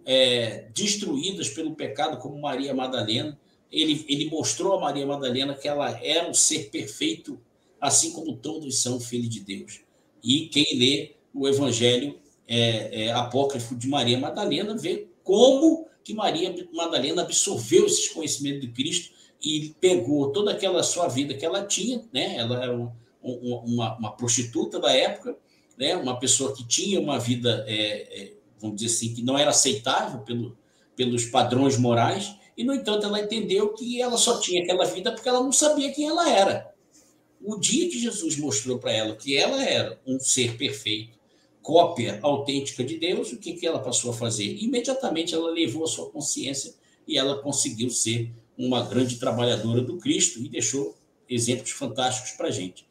[SPEAKER 2] destruídas pelo pecado, como Maria Madalena. Ele mostrou a Maria Madalena que ela era um ser perfeito, assim como todos são filhos de Deus. E quem lê o Evangelho apócrifo de Maria Madalena vê como que Maria Madalena absorveu esses conhecimentos de Cristo e pegou toda aquela sua vida que ela tinha, né? Ela era uma prostituta da época, né? Uma pessoa que tinha uma vida, vamos dizer assim, que não era aceitável pelos padrões morais, e, no entanto, ela entendeu que ela só tinha aquela vida porque ela não sabia quem ela era. O dia que Jesus mostrou para ela que ela era um ser perfeito, cópia autêntica de Deus, o que ela passou a fazer? Imediatamente ela levou a sua consciência e ela conseguiu ser uma grande trabalhadora do Cristo e deixou exemplos fantásticos para a gente.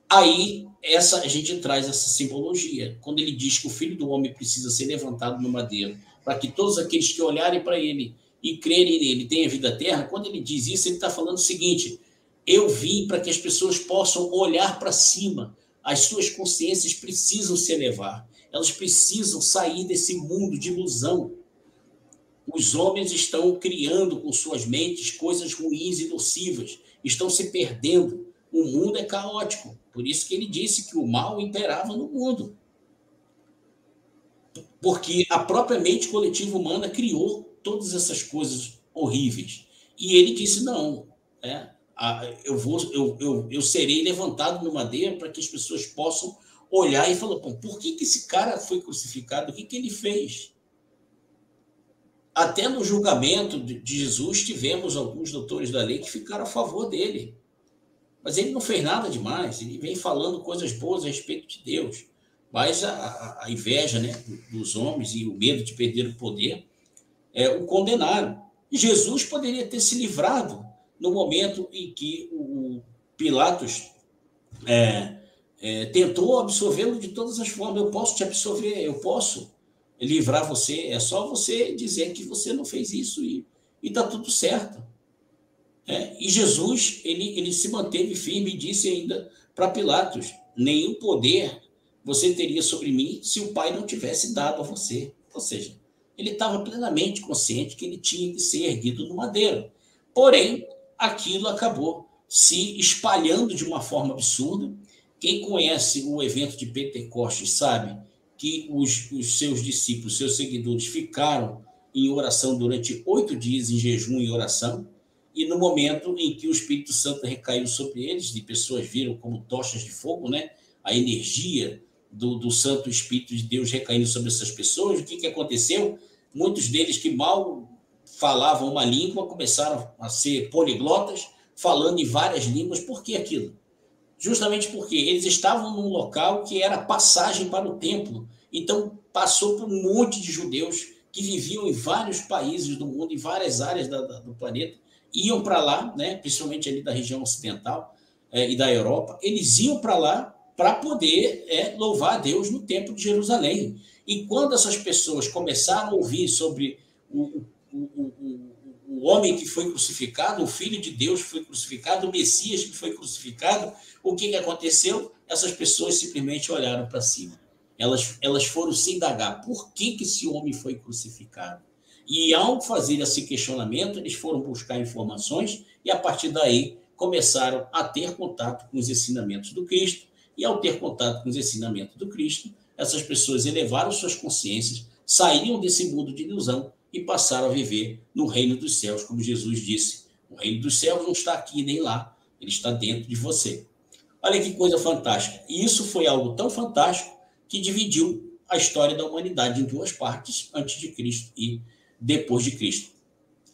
[SPEAKER 2] Aí a gente traz essa simbologia, quando ele diz que o Filho do Homem precisa ser levantado no madeiro, para que todos aqueles que olharem para ele e crerem nele tenham vida eterna. Quando ele diz isso, ele está falando o seguinte: eu vim para que as pessoas possam olhar para cima. As suas consciências precisam se elevar. Elas precisam sair desse mundo de ilusão. Os homens estão criando com suas mentes coisas ruins e nocivas. Estão se perdendo. O mundo é caótico. Por isso que ele disse que o mal imperava no mundo. Porque a própria mente coletiva humana criou todas essas coisas horríveis. E ele disse, não, eu serei levantado no madeiro para que as pessoas possam olhar e falar, por que esse cara foi crucificado? O que ele fez? Até no julgamento de Jesus, tivemos alguns doutores da lei que ficaram a favor dele. Mas ele não fez nada demais, ele vem falando coisas boas a respeito de Deus. Mas a inveja, né, dos homens e o medo de perder o poder o condenaram. E Jesus poderia ter se livrado no momento em que o Pilatos tentou absolvê-lo de todas as formas. Eu posso te absolver, eu posso livrar você, é só você dizer que você não fez isso e está tudo certo. E Jesus ele se manteve firme e disse ainda para Pilatos, nenhum poder você teria sobre mim se o Pai não tivesse dado a você. Ou seja, ele estava plenamente consciente que ele tinha que ser erguido no madeiro. Porém, aquilo acabou se espalhando de uma forma absurda. Quem conhece o evento de Pentecostes sabe que os seus discípulos, seus seguidores, ficaram em oração durante 8 dias, em jejum e oração, e no momento em que o Espírito Santo recaiu sobre eles, e pessoas viram como tochas de fogo, né, a energia do Santo Espírito de Deus recaindo sobre essas pessoas, o que aconteceu? Muitos deles que mal falavam uma língua começaram a ser poliglotas, falando em várias línguas. Por que aquilo? Justamente porque eles estavam num local que era passagem para o templo. Então, passou por um monte de judeus que viviam em vários países do mundo, em várias áreas do planeta, iam para lá, né, principalmente ali da região ocidental e da Europa, eles iam para lá para poder louvar a Deus no Templo de Jerusalém. E quando essas pessoas começaram a ouvir sobre o homem que foi crucificado, o Filho de Deus que foi crucificado, o Messias que foi crucificado, o que aconteceu? Essas pessoas simplesmente olharam para cima. Elas foram se indagar por que esse homem foi crucificado. E, ao fazer esse questionamento, eles foram buscar informações e, a partir daí, começaram a ter contato com os ensinamentos do Cristo. E, ao ter contato com os ensinamentos do Cristo, essas pessoas elevaram suas consciências, saíram desse mundo de ilusão e passaram a viver no reino dos céus, como Jesus disse. O reino dos céus não está aqui nem lá, ele está dentro de você. Olha que coisa fantástica. E isso foi algo tão fantástico que dividiu a história da humanidade em duas partes, antes de Cristo e depois de Cristo.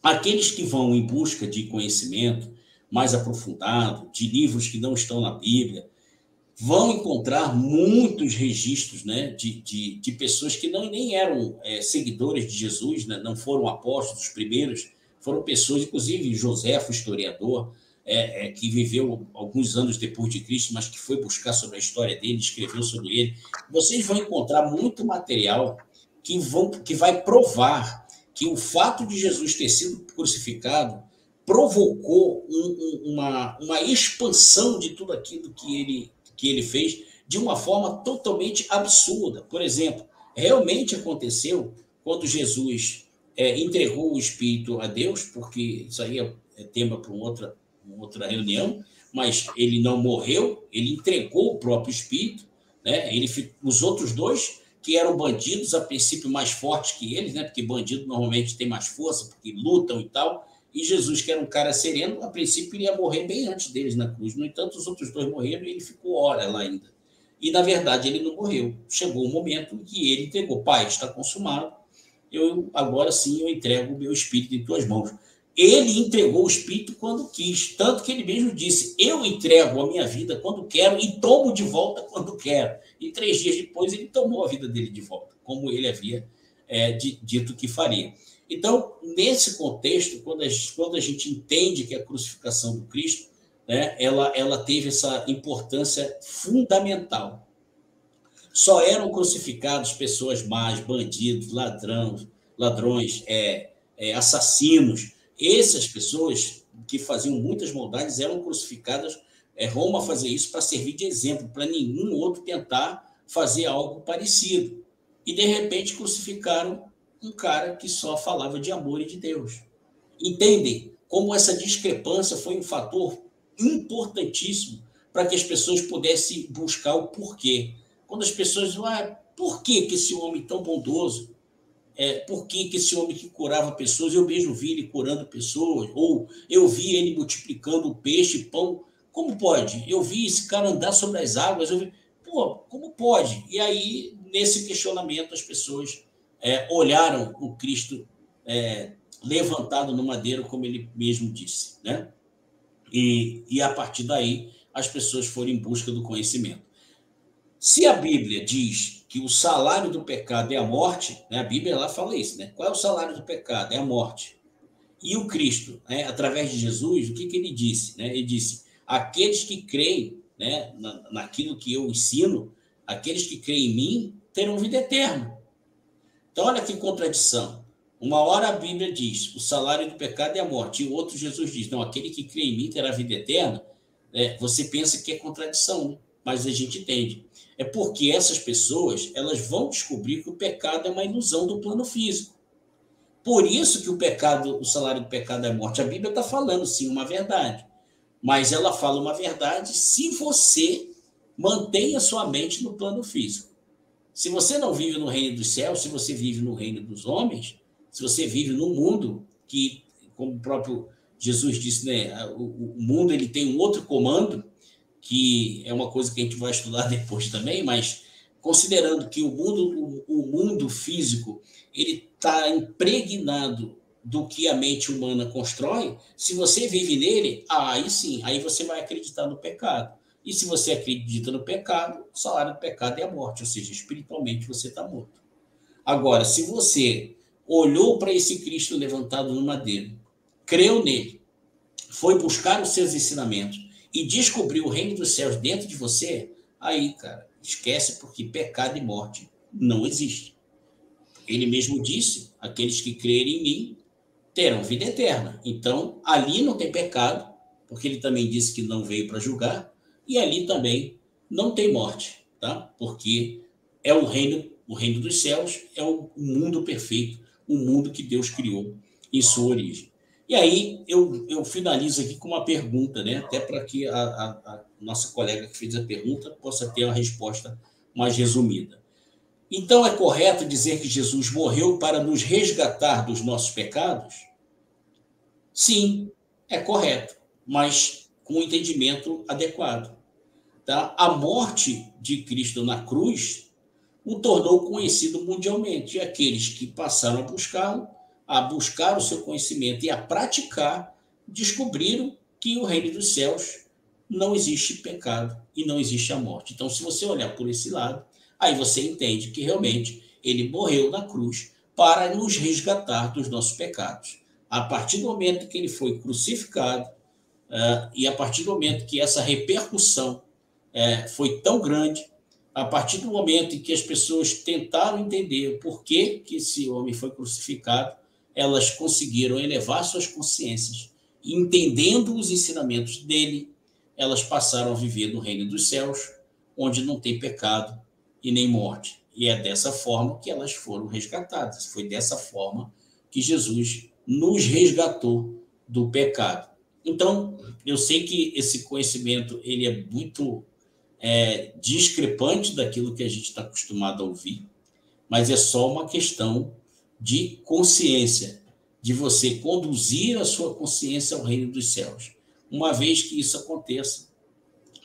[SPEAKER 2] Aqueles que vão em busca de conhecimento mais aprofundado, de livros que não estão na Bíblia, vão encontrar muitos registros, né, de pessoas que nem eram seguidores de Jesus, né, não foram apóstolos primeiros, foram pessoas, inclusive Joséfo, historiador, que viveu alguns anos depois de Cristo, mas que foi buscar sobre a história dele, escreveu sobre ele. Vocês vão encontrar muito material que vai provar que o fato de Jesus ter sido crucificado provocou uma expansão de tudo aquilo que ele fez de uma forma totalmente absurda. Por exemplo, realmente aconteceu quando Jesus entregou o Espírito a Deus, porque isso aí é tema para uma outra reunião, mas ele não morreu, ele entregou o próprio Espírito, né? Os outros dois, que eram bandidos, a princípio mais fortes que eles, né? Porque bandido normalmente tem mais força, porque lutam e tal, e Jesus, que era um cara sereno, a princípio ele ia morrer bem antes deles na cruz. No entanto, os outros dois morreram e ele ficou hora lá ainda. E, na verdade, ele não morreu. Chegou o momento que ele entregou. Pai, está consumado. Agora sim eu entrego o meu espírito em tuas mãos. Ele entregou o espírito quando quis. Tanto que ele mesmo disse, eu entrego a minha vida quando quero e tomo de volta quando quero. E 3 dias depois ele tomou a vida dele de volta, como ele havia dito que faria. Então, nesse contexto, quando a gente entende que a crucificação do Cristo, né, ela teve essa importância fundamental. Só eram crucificados pessoas más, bandidos, ladrões, assassinos. Essas pessoas que faziam muitas maldades eram crucificadas. Roma fazia isso para servir de exemplo, para nenhum outro tentar fazer algo parecido. E, de repente, crucificaram um cara que só falava de amor e de Deus. Entendem como essa discrepância foi um fator importantíssimo para que as pessoas pudessem buscar o porquê. Quando as pessoas dizem, por que esse homem tão bondoso? Por que esse homem que curava pessoas, eu mesmo vi ele curando pessoas, ou eu vi ele multiplicando o peixe e pão, como pode? Eu vi esse cara andar sobre as águas, como pode? E aí, nesse questionamento, as pessoas olharam o Cristo levantado no madeiro, como ele mesmo disse, né? E a partir daí as pessoas foram em busca do conhecimento. Se a Bíblia diz que o salário do pecado é a morte, né? A Bíblia lá fala isso, né? Qual é o salário do pecado? É a morte. E o Cristo, né, através de Jesus, o que ele disse? Né? Ele disse, aqueles que creem, né, naquilo que eu ensino, aqueles que creem em mim, terão vida eterna. Então, olha que contradição. Uma hora a Bíblia diz, o salário do pecado é a morte, e o outro Jesus diz, não, aquele que crê em mim terá vida eterna. Você pensa que é contradição, né? Mas a gente entende. É porque essas pessoas, elas vão descobrir que o pecado é uma ilusão do plano físico. Por isso que o salário do pecado é a morte. A Bíblia está falando, sim, uma verdade. Mas ela fala uma verdade se você mantém a sua mente no plano físico. Se você não vive no reino dos céus, se você vive no reino dos homens, se você vive num mundo que, como o próprio Jesus disse, né, o mundo ele tem um outro comando, que é uma coisa que a gente vai estudar depois também, mas considerando que o mundo físico ele está impregnado do que a mente humana constrói, se você vive nele, aí sim, aí você vai acreditar no pecado. E se você acredita no pecado, o salário do pecado é a morte, ou seja, espiritualmente você está morto. Agora, se você olhou para esse Cristo levantado no madeiro, creu nele, foi buscar os seus ensinamentos e descobriu o reino dos céus dentro de você, aí, cara, esquece, porque pecado e morte não existe. Ele mesmo disse, aqueles que crerem em mim terão vida eterna. Então, ali não tem pecado, porque ele também disse que não veio para julgar, e ali também não tem morte, tá? Porque é o reino dos céus, é o mundo perfeito, o mundo que Deus criou em sua origem. E aí eu finalizo aqui com uma pergunta, né? Até para que a nossa colega que fez a pergunta possa ter uma resposta mais resumida. Então, é correto dizer que Jesus morreu para nos resgatar dos nossos pecados? Sim, é correto, mas com um entendimento adequado. Tá? A morte de Cristo na cruz o tornou conhecido mundialmente. E aqueles que passaram a buscá-lo, a buscar o seu conhecimento e a praticar, descobriram que o reino dos céus não existe pecado e não existe a morte. Então, se você olhar por esse lado, aí você entende que realmente ele morreu na cruz para nos resgatar dos nossos pecados. A partir do momento que ele foi crucificado, e a partir do momento que essa repercussão foi tão grande, a partir do momento em que as pessoas tentaram entender por que esse homem foi crucificado, elas conseguiram elevar suas consciências, e entendendo os ensinamentos dele, elas passaram a viver no reino dos céus, onde não tem pecado e nem morte. E é dessa forma que elas foram resgatadas. Foi dessa forma que Jesus nos resgatou do pecado. Então, eu sei que esse conhecimento ele é muito discrepante daquilo que a gente está acostumado a ouvir, mas é só uma questão de consciência, de você conduzir a sua consciência ao reino dos céus. Uma vez que isso aconteça,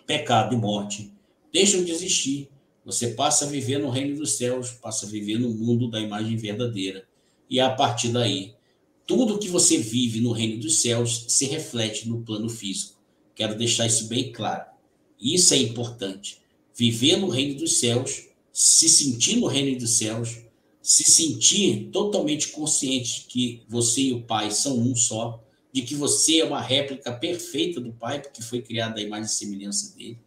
[SPEAKER 2] pecado e morte deixam de existir. Você passa a viver no reino dos céus, passa a viver no mundo da imagem verdadeira. E a partir daí, tudo que você vive no reino dos céus se reflete no plano físico. Quero deixar isso bem claro. Isso é importante. Viver no reino dos céus, se sentir no reino dos céus, se sentir totalmente consciente que você e o Pai são um só, de que você é uma réplica perfeita do Pai, porque foi criada a imagem e semelhança dele.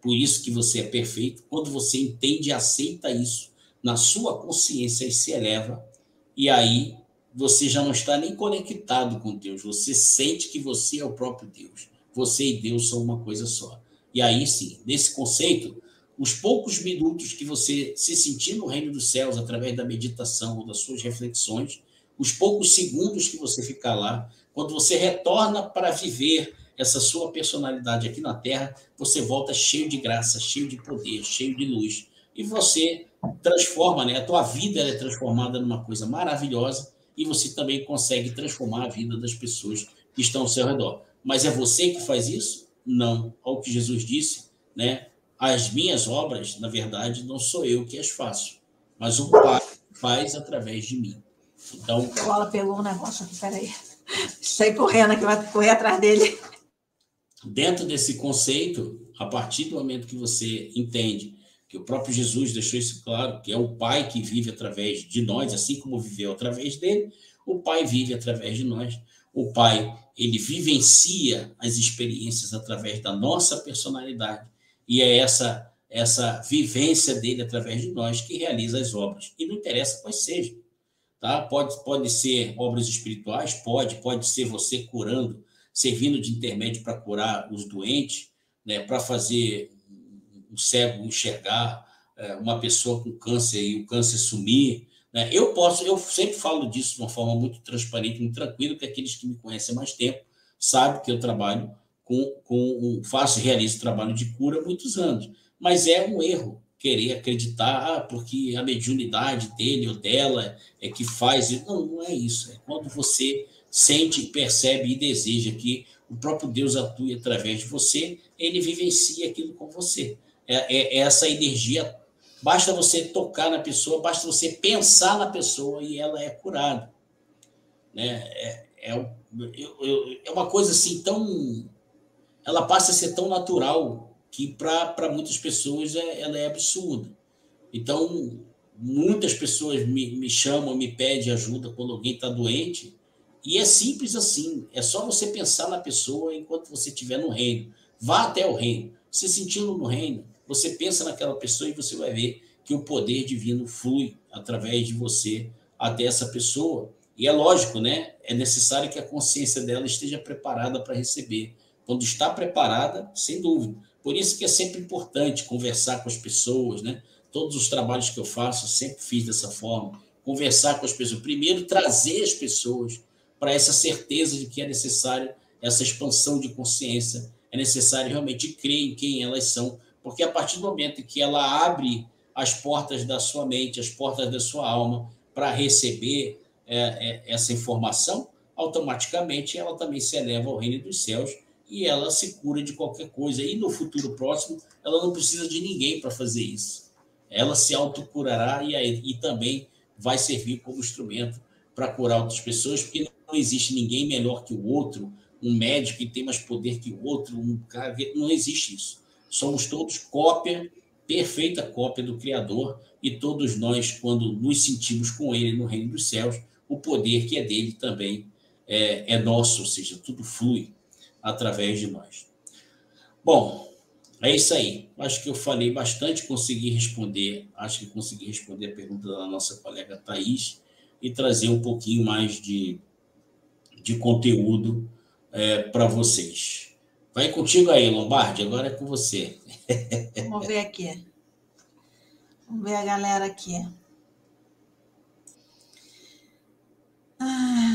[SPEAKER 2] Por isso que você é perfeito. Quando você entende e aceita isso na sua consciência e se eleva, e aí você já não está nem conectado com Deus. Você sente que você é o próprio Deus. Você e Deus são uma coisa só. E aí sim, nesse conceito, os poucos minutos que você se sentir no reino dos céus através da meditação ou das suas reflexões, os poucos segundos que você ficar lá, quando você retorna para viver essa sua personalidade aqui na Terra, você volta cheio de graça, cheio de poder, cheio de luz. E você transforma, né? A tua vida é transformada numa coisa maravilhosa e você também consegue transformar a vida das pessoas que estão ao seu redor. Mas é você que faz isso? Não. Ao que Jesus disse, né? As minhas obras, na verdade, não sou eu que as faço, mas o Pai faz através de mim. Então,
[SPEAKER 1] a bola pegou um negócio aqui, peraí. Sai correndo aqui, vai correr atrás dele.
[SPEAKER 2] Dentro desse conceito, a partir do momento que você entende que o próprio Jesus deixou isso claro, que é o Pai que vive através de nós, assim como viveu através dele, o Pai vive através de nós. O Pai, ele vivencia as experiências através da nossa personalidade, e é essa vivência dele através de nós que realiza as obras. E não interessa quais sejam. Tá? Pode ser obras espirituais, pode ser você curando, servindo de intermédio para curar os doentes, né? Para fazer um cego enxergar, uma pessoa com câncer e o câncer sumir. Né? Eu sempre falo disso de uma forma muito transparente, muito tranquila, que aqueles que me conhecem há mais tempo sabem que eu trabalho faço e realizo trabalho de cura há muitos anos. Mas é um erro querer acreditar porque a mediunidade dele ou dela é que faz. Não é isso. É quando você sente, percebe e deseja que o próprio Deus atue através de você, ele vivencia aquilo com você. É essa energia. Basta você tocar na pessoa, basta você pensar na pessoa e ela é curada. Né? É uma coisa assim tão... Ela passa a ser tão natural que para muitas pessoas ela é absurda. Então, muitas pessoas me chamam, me pedem ajuda quando alguém está doente, e é simples assim, é só você pensar na pessoa enquanto você estiver no reino. Vá até o reino, se sentindo no reino, você pensa naquela pessoa e você vai ver que o poder divino flui através de você até essa pessoa, E é lógico, né? É necessário que a consciência dela esteja preparada para receber. Quando está preparada, sem dúvida. Por isso que é sempre importante conversar com as pessoas, né? Todos os trabalhos que eu faço, eu sempre fiz dessa forma. Conversar com as pessoas. Primeiro, trazer as pessoas para essa certeza de que é necessário essa expansão de consciência. É necessário realmente crer em quem elas são. Porque a partir do momento em que ela abre as portas da sua mente, as portas da sua alma, para receber essa informação, automaticamente ela também se eleva ao reino dos céus e ela se cura de qualquer coisa. E no futuro próximo, ela não precisa de ninguém para fazer isso. Ela se autocurará e também vai servir como instrumento para curar outras pessoas, porque não existe ninguém melhor que o outro, um médico que tem mais poder que o outro, não existe isso. Somos todos cópia, perfeita cópia do Criador, e todos nós, quando nos sentimos com Ele no reino dos céus, o poder que é dele também é nosso, ou seja, tudo flui através de nós. Bom, é isso aí. Acho que eu falei bastante, acho que consegui responder a pergunta da nossa colega Thaís e trazer um pouquinho mais de conteúdo para vocês. Vai contigo aí, Lombardi, agora é com você.
[SPEAKER 1] Vamos ver aqui. Vamos ver a galera aqui.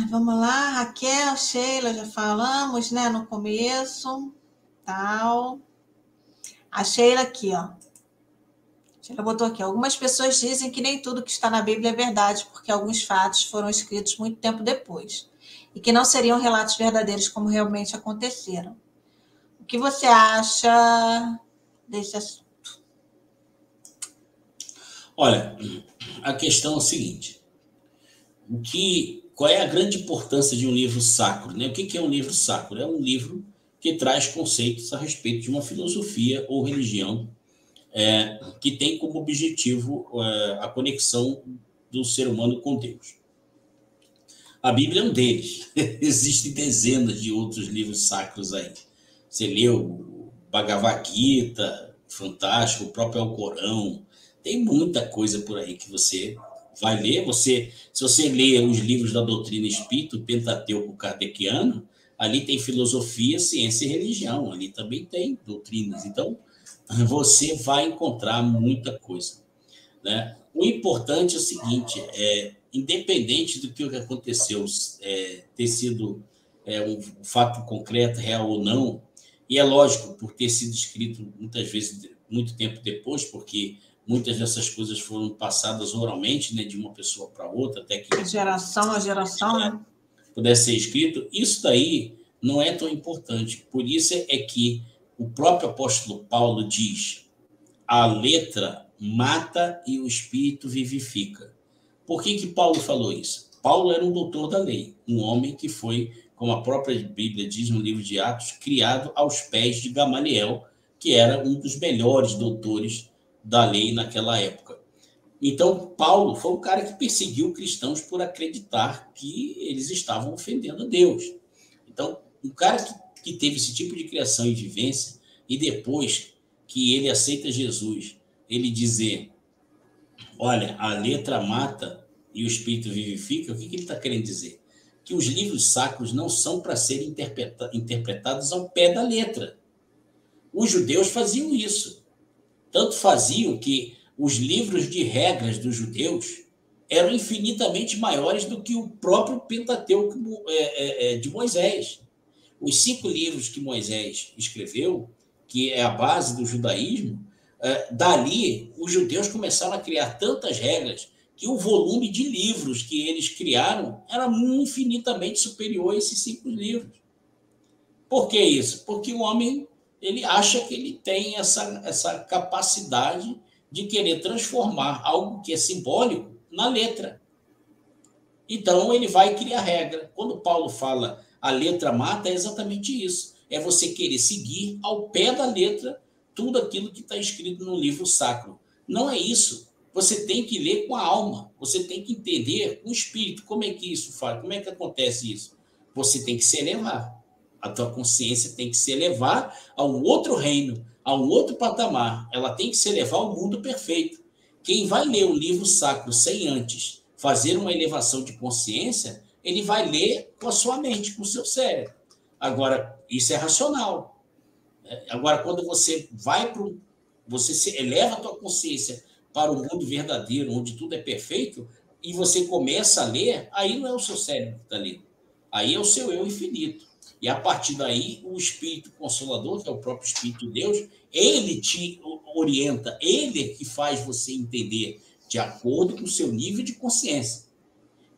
[SPEAKER 1] Vamos lá, Raquel, Sheila, já falamos, né, no começo, tal. A Sheila aqui, ó. A Sheila botou aqui. Algumas pessoas dizem que nem tudo que está na Bíblia é verdade, porque alguns fatos foram escritos muito tempo depois, e que não seriam relatos verdadeiros como realmente aconteceram. O que você acha desse assunto?
[SPEAKER 2] Olha, a questão é o seguinte. Qual é a grande importância de um livro sacro, né? O que é um livro sacro? É um livro que traz conceitos a respeito de uma filosofia ou religião que tem como objetivo a conexão do ser humano com Deus. A Bíblia é um deles. Existem dezenas de outros livros sacros aí. Você leu o Bhagavad Gita, fantástico, o próprio Alcorão. Tem muita coisa por aí que você vai ler. Se você lê os livros da doutrina espírita, o Pentateuco kardeciano, ali tem filosofia, ciência e religião. Ali também tem doutrinas. Então, você vai encontrar muita coisa, né? O importante é o seguinte, independente do que aconteceu, ter sido um fato concreto, real ou não, e é lógico, por ter sido escrito muitas vezes, muito tempo depois, porque muitas dessas coisas foram passadas oralmente, né, de uma pessoa para outra, até que...
[SPEAKER 1] Geração a geração, né?
[SPEAKER 2] Pudesse ser escrito, isso daí não é tão importante. Por isso é que o próprio apóstolo Paulo diz: a letra mata e o espírito vivifica. Por que Paulo falou isso? Paulo era um doutor da lei, um homem que foi, como a própria Bíblia diz no livro de Atos, criado aos pés de Gamaliel, que era um dos melhores doutores da lei naquela época. Então, Paulo foi um cara que perseguiu cristãos por acreditar que eles estavam ofendendo a Deus. Então, um cara que teve esse tipo de criação e vivência, e depois que ele aceita Jesus, ele dizer: olha, a letra mata e o espírito vivifica, o que ele está querendo dizer? Que os livros sacros não são para serem interpretados ao pé da letra. Os judeus faziam isso. Tanto faziam que os livros de regras dos judeus eram infinitamente maiores do que o próprio Pentateuco de Moisés. Os 5 livros que Moisés escreveu, que é a base do judaísmo, dali os judeus começaram a criar tantas regras que o volume de livros que eles criaram era infinitamente superior a esses 5 livros. Por que isso? Porque o homem ele acha que ele tem essa capacidade de querer transformar algo que é simbólico na letra. Então, ele vai criar regra. Quando Paulo fala a letra mata, é exatamente isso. É você querer seguir ao pé da letra tudo aquilo que está escrito no livro sacro. Não é isso. Você tem que ler com a alma. Você tem que entender com o espírito. Como é que isso faz? Como é que acontece isso? Você tem que se elevar. A tua consciência tem que se elevar a um outro reino, a um outro patamar. Ela tem que se elevar ao mundo perfeito. Quem vai ler o livro sacro sem antes fazer uma elevação de consciência, ele vai ler com a sua mente, com o seu cérebro. Agora, isso é racional. Agora, quando você vai para você eleva a tua consciência para o mundo verdadeiro, onde tudo é perfeito, e você começa a ler, aí não é o seu cérebro que está lendo. Aí é o seu eu infinito. E a partir daí, o Espírito Consolador, que é o próprio Espírito de Deus, ele te orienta, ele que faz você entender de acordo com o seu nível de consciência.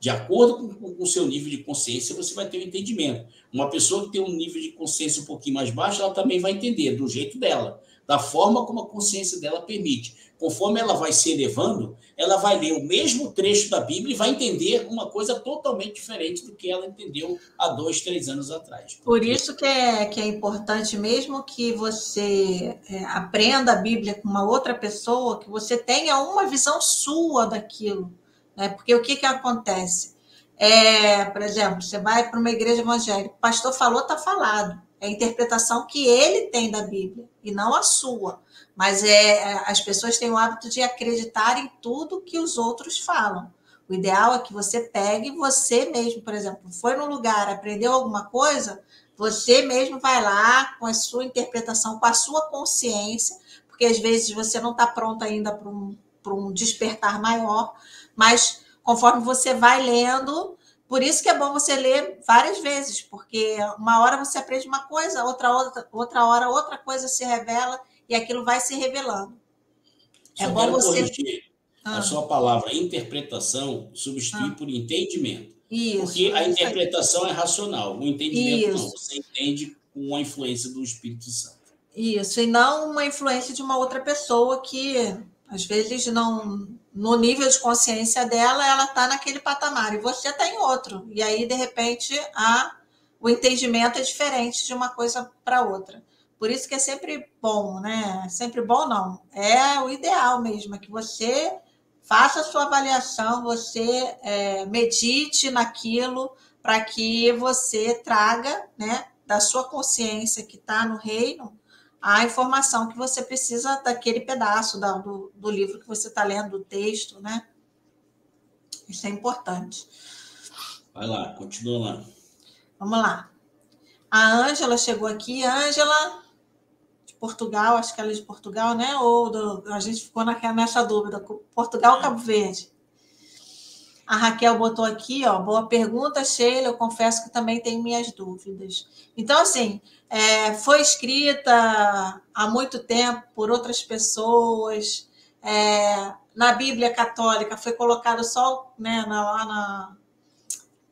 [SPEAKER 2] De acordo com o seu nível de consciência, você vai ter um entendimento. Uma pessoa que tem um nível de consciência um pouquinho mais baixo, ela também vai entender do jeito dela, da forma como a consciência dela permite. Conforme ela vai se elevando, ela vai ler o mesmo trecho da Bíblia e vai entender uma coisa totalmente diferente do que ela entendeu há 2, 3 anos atrás.
[SPEAKER 1] Por isso que é importante, mesmo que você aprenda a Bíblia com uma outra pessoa, que você tenha uma visão sua daquilo. Né? Porque o que acontece? Por exemplo, você vai para uma igreja evangélica, o pastor falou, está falado. É a interpretação que ele tem da Bíblia, e não a sua. Mas as pessoas têm o hábito de acreditar em tudo que os outros falam. O ideal é que você pegue você mesmo, por exemplo, foi num lugar, aprendeu alguma coisa, você mesmo vai lá com a sua interpretação, com a sua consciência, porque às vezes você não está pronto ainda para um despertar maior, mas conforme você vai lendo, por isso que é bom você ler várias vezes, porque uma hora você aprende uma coisa, outra hora outra coisa se revela e aquilo vai se revelando.
[SPEAKER 2] É bom você corrigir a sua palavra interpretação, substituir por entendimento.
[SPEAKER 1] Isso,
[SPEAKER 2] porque a interpretação é racional, o entendimento não. Você entende com a influência do Espírito Santo.
[SPEAKER 1] Isso, e não uma influência de uma outra pessoa que, às vezes, não, no nível de consciência dela, ela está naquele patamar e você está em outro. E aí, de repente, o entendimento é diferente de uma coisa para outra. Por isso que é sempre bom, né? Sempre bom não. É o ideal mesmo, é que você faça a sua avaliação, você medite naquilo para que você traga, né, da sua consciência que está no reino a informação que você precisa daquele pedaço do livro que você está lendo, do texto, né? Isso é importante.
[SPEAKER 2] Vai lá, continua lá.
[SPEAKER 1] Vamos lá. A Ângela chegou aqui. Ângela, de Portugal, acho que ela é de Portugal, né? A gente ficou nessa dúvida. Portugal ou Cabo Verde? A Raquel botou aqui, ó, boa pergunta, Sheila, eu confesso que também tenho minhas dúvidas. Então, assim, foi escrita há muito tempo por outras pessoas, na Bíblia Católica foi colocado só, né,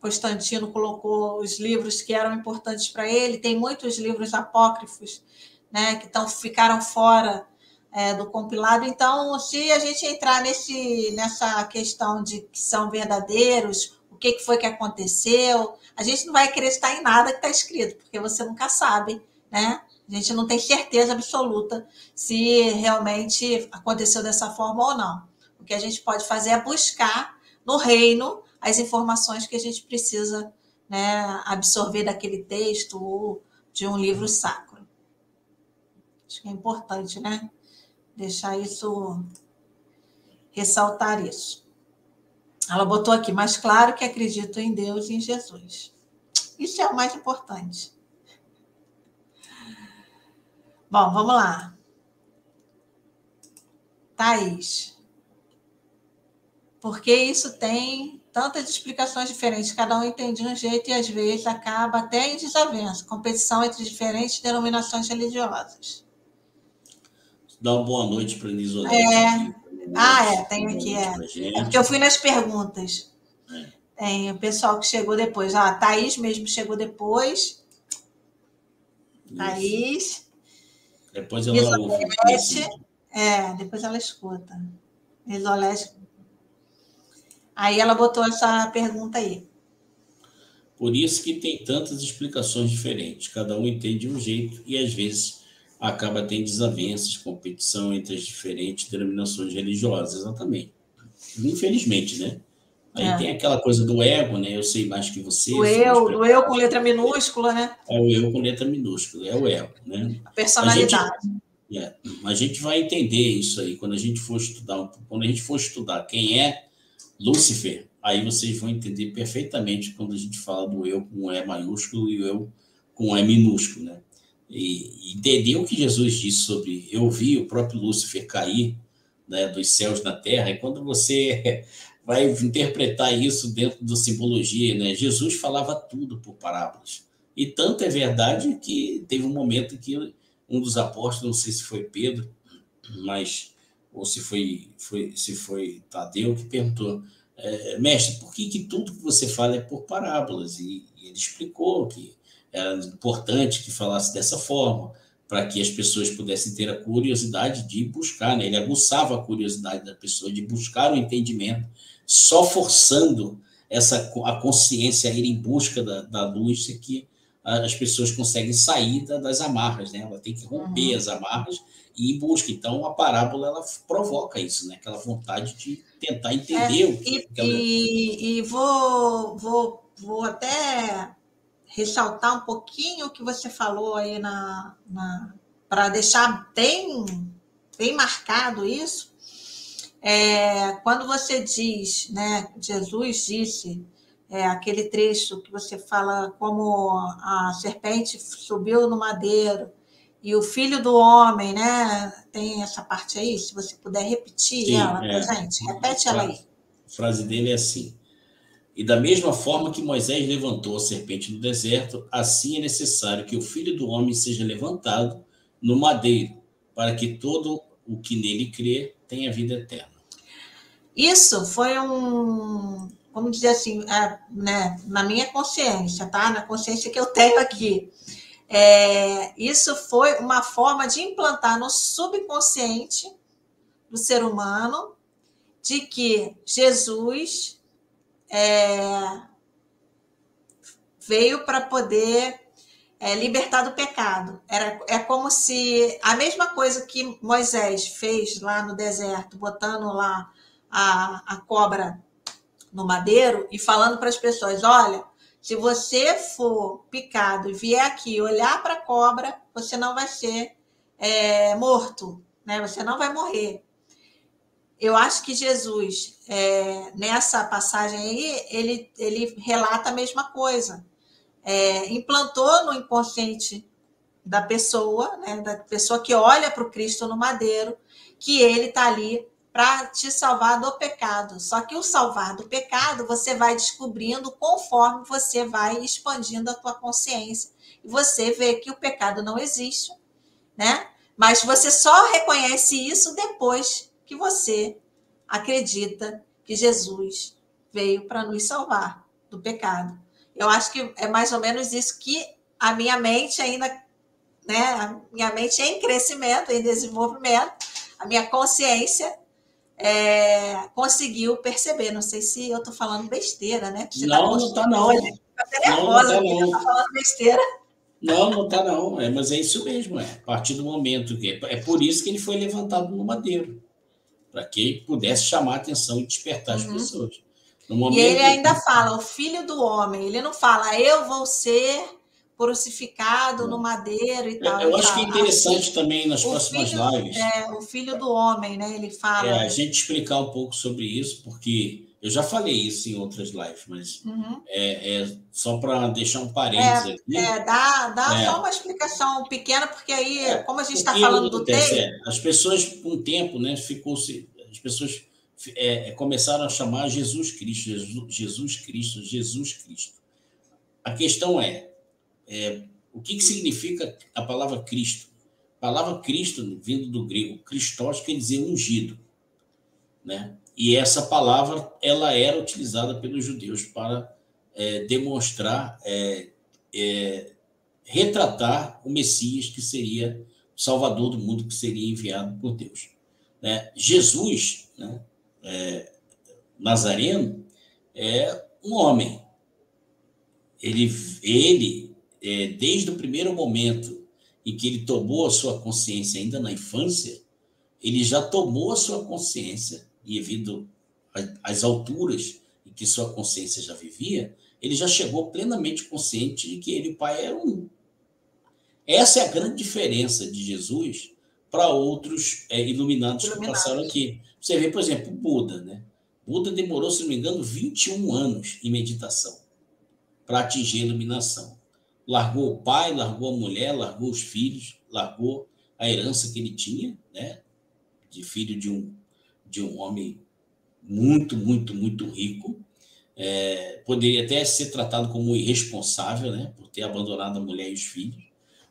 [SPEAKER 1] Constantino colocou os livros que eram importantes para ele, tem muitos livros apócrifos, né, que ficaram fora do compilado. Então, se a gente entrar nessa questão de que são verdadeiros, o que foi que aconteceu, a gente não vai acreditar em nada que está escrito, porque você nunca sabe, né? A gente não tem certeza absoluta se realmente aconteceu dessa forma ou não. O que a gente pode fazer é buscar no reino as informações que a gente precisa, né, absorver daquele texto ou de um livro sacro. Acho que é importante, né? Deixar isso, ressaltar isso. Ela botou aqui, mas claro que acredito em Deus e em Jesus. Isso é o mais importante. Bom, vamos lá. Thaís. Porque isso tem tantas explicações diferentes, cada um entende de um jeito e às vezes acaba até em desavença, competição entre diferentes denominações religiosas.
[SPEAKER 2] Dá uma boa noite para a Nisolete.
[SPEAKER 1] Tem aqui. É porque eu fui nas perguntas. Tem o pessoal que chegou depois. A Thaís mesmo chegou depois. Isso. Thaís.
[SPEAKER 2] Depois ela ouve.
[SPEAKER 1] Depois ela escuta. Nisolete. Aí ela botou essa pergunta aí.
[SPEAKER 2] Por isso que tem tantas explicações diferentes. Cada um entende de um jeito e às vezes acaba tendo desavenças, competição entre as diferentes denominações religiosas, exatamente. Infelizmente, né? Aí tem aquela coisa do ego, né? Eu sei mais que você.
[SPEAKER 1] Do eu com letra minúscula, né?
[SPEAKER 2] É o eu com letra minúscula, é o ego, né?
[SPEAKER 1] A personalidade.
[SPEAKER 2] A gente vai entender isso aí quando a gente for estudar quem é Lúcifer, aí vocês vão entender perfeitamente quando a gente fala do eu com E maiúsculo e o eu com E minúsculo, né? E entender o que Jesus disse sobre eu vi o próprio Lúcifer cair, né, dos céus na terra, e quando você vai interpretar isso dentro da simbologia, né? Jesus falava tudo por parábolas. E tanto é verdade que teve um momento que um dos apóstolos, não sei se foi Pedro, mas ou se foi Tadeu, que perguntou, mestre, por que tudo que você fala é por parábolas? E ele explicou que era importante que falasse dessa forma, para que as pessoas pudessem ter a curiosidade de buscar, né? Ele aguçava a curiosidade da pessoa de buscar o entendimento, só forçando a consciência a ir em busca da luz, que as pessoas conseguem sair das amarras, né? Ela tem que romper as amarras e ir em busca. Então, a parábola ela provoca isso, né? Aquela vontade de tentar entender o que
[SPEAKER 1] E vou até ressaltar um pouquinho o que você falou aí para deixar bem marcado isso. Quando você diz, né, Jesus disse, aquele trecho que você fala como a serpente subiu no madeiro e o filho do homem, né, tem essa parte aí, se você puder repetir. Sim, ela pra gente, repete ela aí.
[SPEAKER 2] A frase dele é assim: e da mesma forma que Moisés levantou a serpente no deserto, assim é necessário que o filho do homem seja levantado no madeiro, para que todo o que nele crê tenha vida eterna.
[SPEAKER 1] Isso foi vamos dizer assim, né, na minha consciência, tá? Na consciência que eu tenho aqui. Isso foi uma forma de implantar no subconsciente do ser humano de que Jesus veio para poder libertar do pecado. É como se a mesma coisa que Moisés fez lá no deserto, botando lá a cobra no madeiro e falando para as pessoas, olha, se você for picado e vier aqui olhar para a cobra, você não vai ser morto, né? Você não vai morrer. Eu acho que Jesus, nessa passagem aí, ele relata a mesma coisa. Implantou no inconsciente da pessoa, né, da pessoa que olha para o Cristo no madeiro, que ele está ali para te salvar do pecado. Só que o salvar do pecado você vai descobrindo conforme você vai expandindo a tua consciência. E você vê que o pecado não existe, né? Mas você só reconhece isso depois que você acredita que Jesus veio para nos salvar do pecado. Eu acho que é mais ou menos isso que a minha mente ainda, né? A minha mente em crescimento, em desenvolvimento, a minha consciência conseguiu perceber. Não sei se eu estou falando besteira, né?
[SPEAKER 2] Você não está não.
[SPEAKER 1] Fica nervosa porque eu estou falando besteira.
[SPEAKER 2] Não está não. Mas é isso mesmo. A partir do momento que é por isso que ele foi levantado no madeiro, para que pudesse chamar a atenção e despertar as pessoas.
[SPEAKER 1] E ele ainda fala, o filho do homem. Ele não fala, eu vou ser crucificado no madeiro e tal.
[SPEAKER 2] Eu acho que é interessante também nas próximas lives.
[SPEAKER 1] O filho do homem, né? Ele fala.
[SPEAKER 2] A gente explicar um pouco sobre isso, porque eu já falei isso em outras lives, mas só para deixar um parênteses aqui.
[SPEAKER 1] Dá só uma explicação pequena, porque aí, como a gente está falando do texto.
[SPEAKER 2] As pessoas, com o tempo, né, as pessoas começaram a chamar Jesus Cristo, Jesus Cristo, Jesus Cristo. A questão o que significa a palavra Cristo? A palavra Cristo, vindo do grego, Christos, quer dizer ungido, né? E essa palavra ela era utilizada pelos judeus para demonstrar, retratar o Messias, que seria o Salvador do mundo, que seria enviado por Deus, né? Jesus, né, Nazareno, é um homem. Ele desde o primeiro momento em que ele tomou a sua consciência, ainda na infância, ele já tomou a sua consciência, e devido às alturas em que sua consciência já vivia, ele já chegou plenamente consciente de que ele e o Pai eram um. Essa é a grande diferença de Jesus para outros iluminados que passaram aqui. Você vê, por exemplo, o Buda, né? Buda demorou, se não me engano, 21 anos em meditação para atingir a iluminação. Largou o pai, largou a mulher, largou os filhos, largou a herança que ele tinha, né, de filho de um homem muito, muito, muito rico. Poderia até ser tratado como irresponsável, né, por ter abandonado a mulher e os filhos,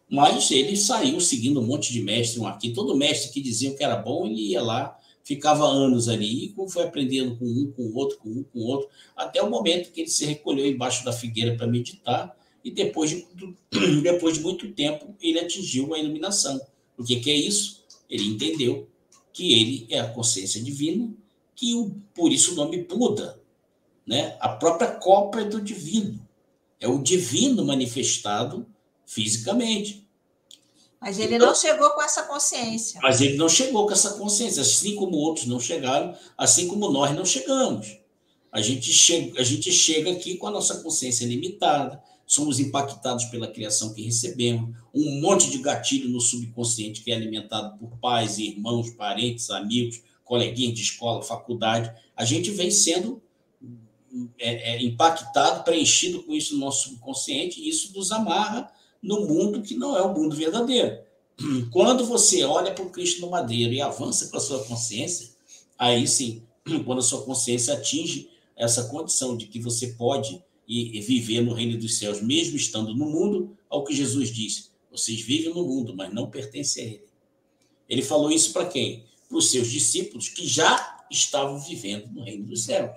[SPEAKER 2] mas ele saiu seguindo um monte de mestre, aqui. Todo mestre que dizia que era bom, ele ia lá, ficava anos ali, e foi aprendendo com um, com o outro, com um, com o outro, até o momento que ele se recolheu embaixo da figueira para meditar, e depois de muito tempo, ele atingiu a iluminação. O que é isso? Ele entendeu que ele é a consciência divina, por isso o nome Buda, né? A própria cópia do divino. É o divino manifestado fisicamente.
[SPEAKER 1] Mas ele não chegou com essa consciência.
[SPEAKER 2] Mas ele não chegou com essa consciência, assim como outros não chegaram, assim como nós não chegamos. A gente chega aqui com a nossa consciência limitada, somos impactados pela criação que recebemos, um monte de gatilho no subconsciente que é alimentado por pais, irmãos, parentes, amigos, coleguinhas de escola, faculdade. A gente vem sendo impactado, preenchido com isso no nosso subconsciente, e isso nos amarra no mundo que não é o mundo verdadeiro. Quando você olha para o Cristo no madeiro e avança com a sua consciência, aí sim, quando a sua consciência atinge essa condição de que você pode viver no reino dos céus, mesmo estando no mundo, ao que Jesus disse: vocês vivem no mundo, mas não pertencem a ele. Ele falou isso para quem? Para os seus discípulos que já estavam vivendo no reino dos céus.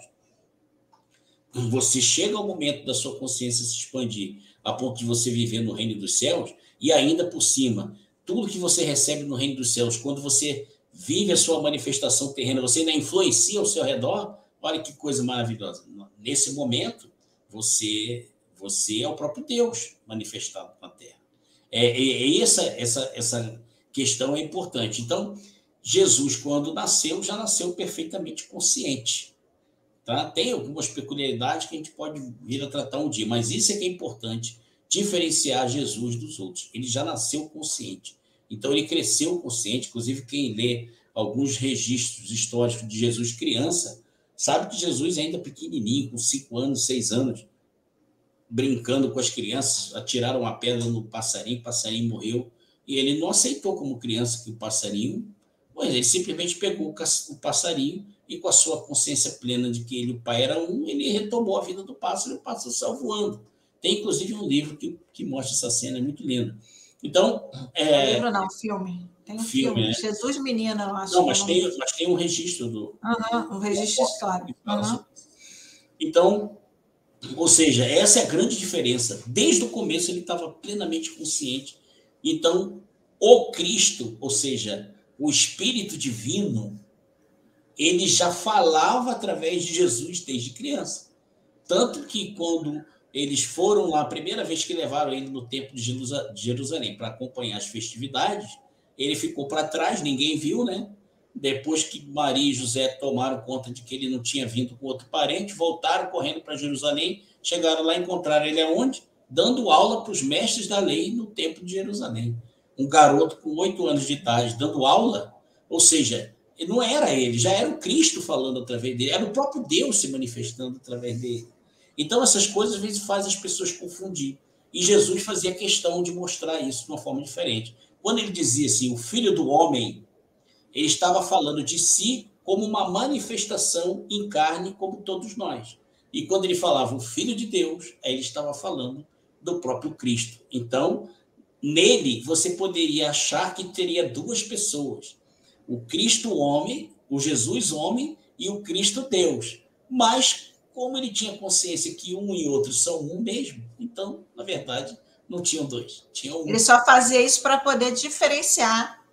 [SPEAKER 2] Você chega ao momento da sua consciência se expandir a ponto de você viver no reino dos céus, e ainda por cima, tudo que você recebe no reino dos céus, quando você vive a sua manifestação terrena, você ainda influencia ao seu redor. Olha que coisa maravilhosa. Nesse momento, você é o próprio Deus manifestado na Terra. Essa questão é importante. Então, Jesus, quando nasceu, já nasceu perfeitamente consciente. Tá? Tem algumas peculiaridades que a gente pode vir a tratar um dia, mas isso é que é importante, diferenciar Jesus dos outros. Ele já nasceu consciente. Então, ele cresceu consciente. Inclusive, quem lê alguns registros históricos de Jesus criança, sabe que Jesus ainda pequenininho, com 5 anos, 6 anos, brincando com as crianças, atiraram uma pedra no passarinho, o passarinho morreu, e ele não aceitou como criança que o passarinho, mas ele simplesmente pegou o passarinho e, com a sua consciência plena de que ele, o pai, era um, ele retomou a vida do pássaro e o pássaro saiu voando. Tem, inclusive, um livro que mostra essa cena, é muito lindo. Então...
[SPEAKER 1] livro não, filme. Tem um filme, né? Jesus Menina, eu acho.
[SPEAKER 2] Não, mas tem um registro
[SPEAKER 1] um registro histórico.
[SPEAKER 2] Então, ou seja, essa é a grande diferença. Desde o começo ele estava plenamente consciente. Então, o Cristo, ou seja, o Espírito Divino, ele já falava através de Jesus desde criança. Tanto que quando eles foram lá, a primeira vez que levaram ele no templo de Jerusalém para acompanhar as festividades, ele ficou para trás, ninguém viu, né? Depois que Maria e José tomaram conta de que ele não tinha vindo com outro parente, voltaram correndo para Jerusalém, chegaram lá e encontraram ele aonde? Dando aula para os mestres da lei no templo de Jerusalém. Um garoto com 8 anos de idade dando aula, ou seja, não era ele, já era o Cristo falando através dele, era o próprio Deus se manifestando através dele. Então, essas coisas às vezes fazem as pessoas confundir. E Jesus fazia questão de mostrar isso de uma forma diferente. Quando ele dizia assim, o Filho do Homem, ele estava falando de si como uma manifestação em carne, como todos nós. E quando ele falava o Filho de Deus, aí ele estava falando do próprio Cristo. Então, nele, você poderia achar que teria 2 pessoas. O Cristo homem, o Jesus homem e o Cristo Deus. Mas, como ele tinha consciência que um e outro são um mesmo, então, na verdade, não tinham 2. Tinham um.
[SPEAKER 1] Ele só fazia isso para poder diferenciar,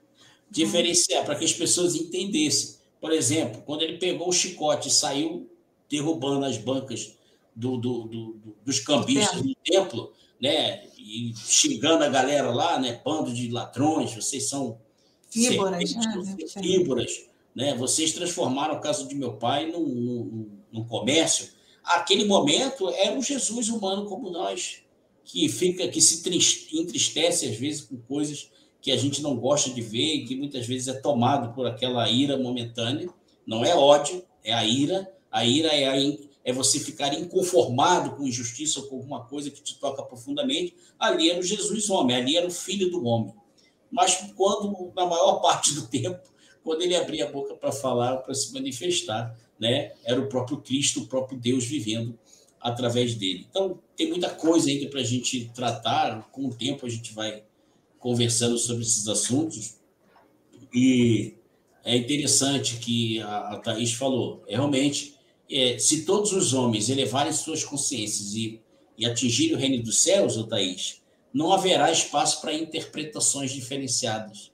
[SPEAKER 2] para que as pessoas entendessem. Por exemplo, quando ele pegou o chicote e saiu derrubando as bancas dos cambistas do templo, né, e xingando a galera lá, né, bando de ladrões, vocês são víboras, né, vocês transformaram a casa de meu pai num comércio. Aquele momento era um Jesus humano como nós, que se entristece às vezes com coisas que a gente não gosta de ver e que muitas vezes é tomado por aquela ira momentânea. Não é ódio, é a ira. A ira é você ficar inconformado com injustiça ou com alguma coisa que te toca profundamente. Ali era o Jesus homem, ali era o Filho do homem. Mas quando, na maior parte do tempo, quando ele abria a boca para falar, para se manifestar, né, era o próprio Cristo, o próprio Deus vivendo através dele. Então, tem muita coisa ainda para a gente tratar. Com o tempo, a gente vai conversando sobre esses assuntos. E é interessante que a Thaís falou, realmente, se todos os homens elevarem suas consciências e atingirem o reino dos céus, Thaís, não haverá espaço para interpretações diferenciadas,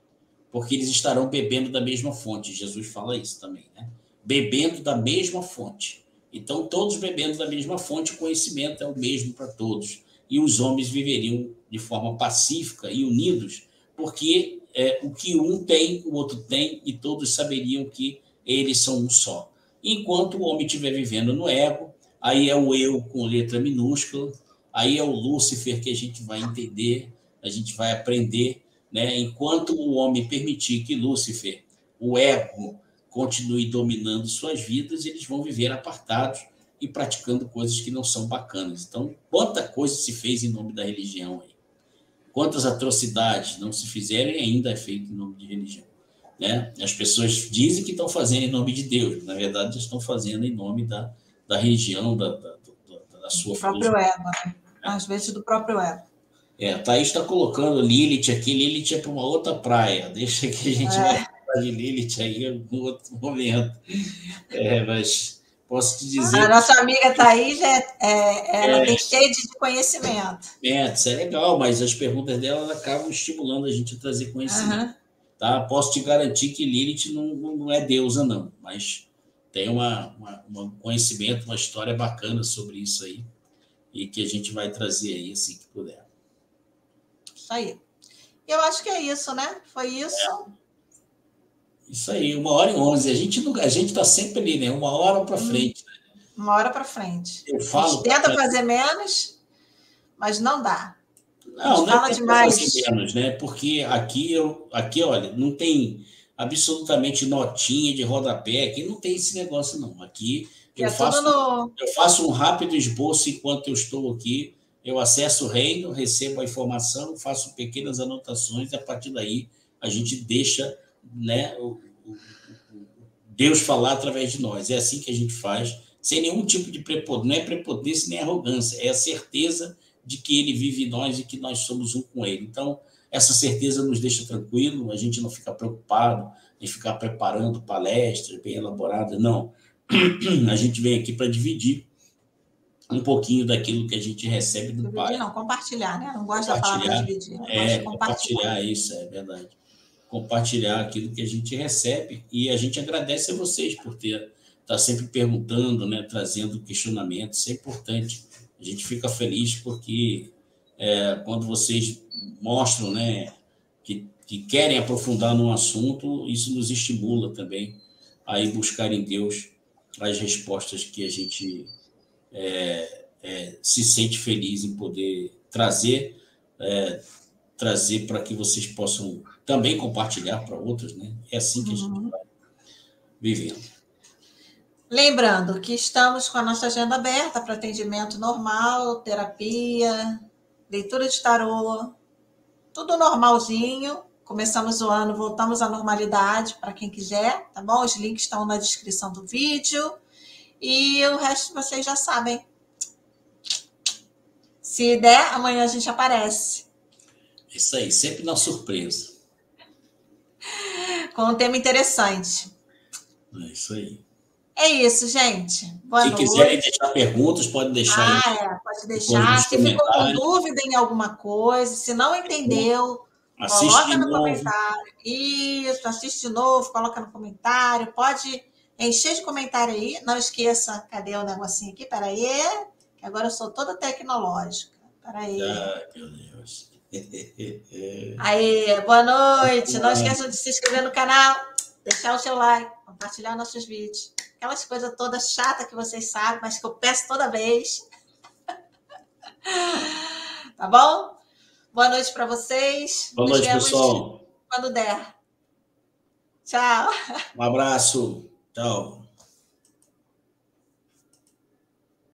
[SPEAKER 2] porque eles estarão bebendo da mesma fonte. Jesus fala isso também, né? Bebendo da mesma fonte. Então, todos bebendo da mesma fonte, o conhecimento é o mesmo para todos. E os homens viveriam de forma pacífica e unidos, porque o que um tem, o outro tem, e todos saberiam que eles são um só. Enquanto o homem estiver vivendo no ego, aí é o eu com letra minúscula, aí é o Lúcifer que a gente vai entender, a gente vai aprender, né? Enquanto o homem permitir que Lúcifer, o ego, continue dominando suas vidas, eles vão viver apartados e praticando coisas que não são bacanas. Então, quanta coisa se fez em nome da religião aí. Quantas atrocidades não se fizeram e ainda é feito em nome de religião, né? As pessoas dizem que estão fazendo em nome de Deus, na verdade, estão fazendo em nome da religião, da sua
[SPEAKER 1] filosofia. Do próprio ego, né? Às vezes do próprio ego.
[SPEAKER 2] A Thaís está colocando Lilith aqui. Lilith é para uma outra praia. Deixa que a gente vai falar de Lilith aí em algum outro momento. Mas posso te dizer...
[SPEAKER 1] A nossa amiga Thaís, ela tem cheio de conhecimento.
[SPEAKER 2] Isso é legal, mas as perguntas dela acabam estimulando a gente a trazer conhecimento. Tá? Posso te garantir que Lilith não é deusa, não. Mas tem um conhecimento, uma história bacana sobre isso aí. E que a gente vai trazer aí assim que puder.
[SPEAKER 1] Isso aí. Eu acho que é isso, né? Foi isso.
[SPEAKER 2] Isso aí, 1h11. A gente está sempre ali, né? 1 hora para frente. Né?
[SPEAKER 1] 1 hora para frente.
[SPEAKER 2] Eu falo.
[SPEAKER 1] A gente tenta fazer menos, mas não dá.
[SPEAKER 2] Não é demais. Fazer menos, né? Porque aqui, olha, não tem absolutamente notinha de rodapé. Aqui não tem esse negócio, não. Aqui eu faço um rápido esboço enquanto eu estou aqui. Eu acesso o reino, recebo a informação, faço pequenas anotações e, a partir daí, a gente deixa, né, Deus falar através de nós. É assim que a gente faz, sem nenhum tipo de prepotência. Não é prepotência nem arrogância, é a certeza de que Ele vive em nós e que nós somos um com Ele. Então, essa certeza nos deixa tranquilo, a gente não fica preocupado em ficar preparando palestras bem elaboradas, não. A gente vem aqui para dividir um pouquinho daquilo que a gente recebe do Pai.
[SPEAKER 1] Não, compartilhar, né? Não gosto da palavra dividir.
[SPEAKER 2] Compartilhar, isso é verdade. Compartilhar aquilo que a gente recebe, e a gente agradece a vocês por estar sempre perguntando, né? Trazendo questionamentos. Isso é importante. A gente fica feliz porque quando vocês mostram, né, que querem aprofundar num assunto, isso nos estimula também a ir buscar em Deus as respostas que a gente se sente feliz em poder trazer para que vocês possam também compartilhar para outros, né? É assim que a gente vai vivendo.
[SPEAKER 1] Lembrando que estamos com a nossa agenda aberta para atendimento normal, terapia, leitura de tarô, tudo normalzinho. Começamos o ano, voltamos à normalidade para quem quiser, tá bom? Os links estão na descrição do vídeo. E o resto vocês já sabem. Se der, amanhã a gente aparece.
[SPEAKER 2] Isso aí, sempre na surpresa.
[SPEAKER 1] Com um tema interessante.
[SPEAKER 2] É isso aí.
[SPEAKER 1] É isso, gente. Boa noite.
[SPEAKER 2] Se quiserem deixar perguntas, podem deixar aí.
[SPEAKER 1] Pode deixar. Se ficou com dúvida em alguma coisa, se não entendeu, coloca no comentário. Isso, assiste de novo, coloca no comentário. Pode encher de comentário aí. Não esqueça, cadê o negocinho aqui? Peraí, que agora eu sou toda tecnológica. Peraí.
[SPEAKER 2] Ai, meu Deus.
[SPEAKER 1] Aí, boa noite. Não esqueçam de se inscrever no canal, deixar o seu like, compartilhar nossos vídeos. Aquelas coisas todas chatas que vocês sabem, mas que eu peço toda vez. Tá bom? Boa noite para vocês.
[SPEAKER 2] Boa noite, pessoal.
[SPEAKER 1] Quando der. Tchau.
[SPEAKER 2] Um abraço. Tchau.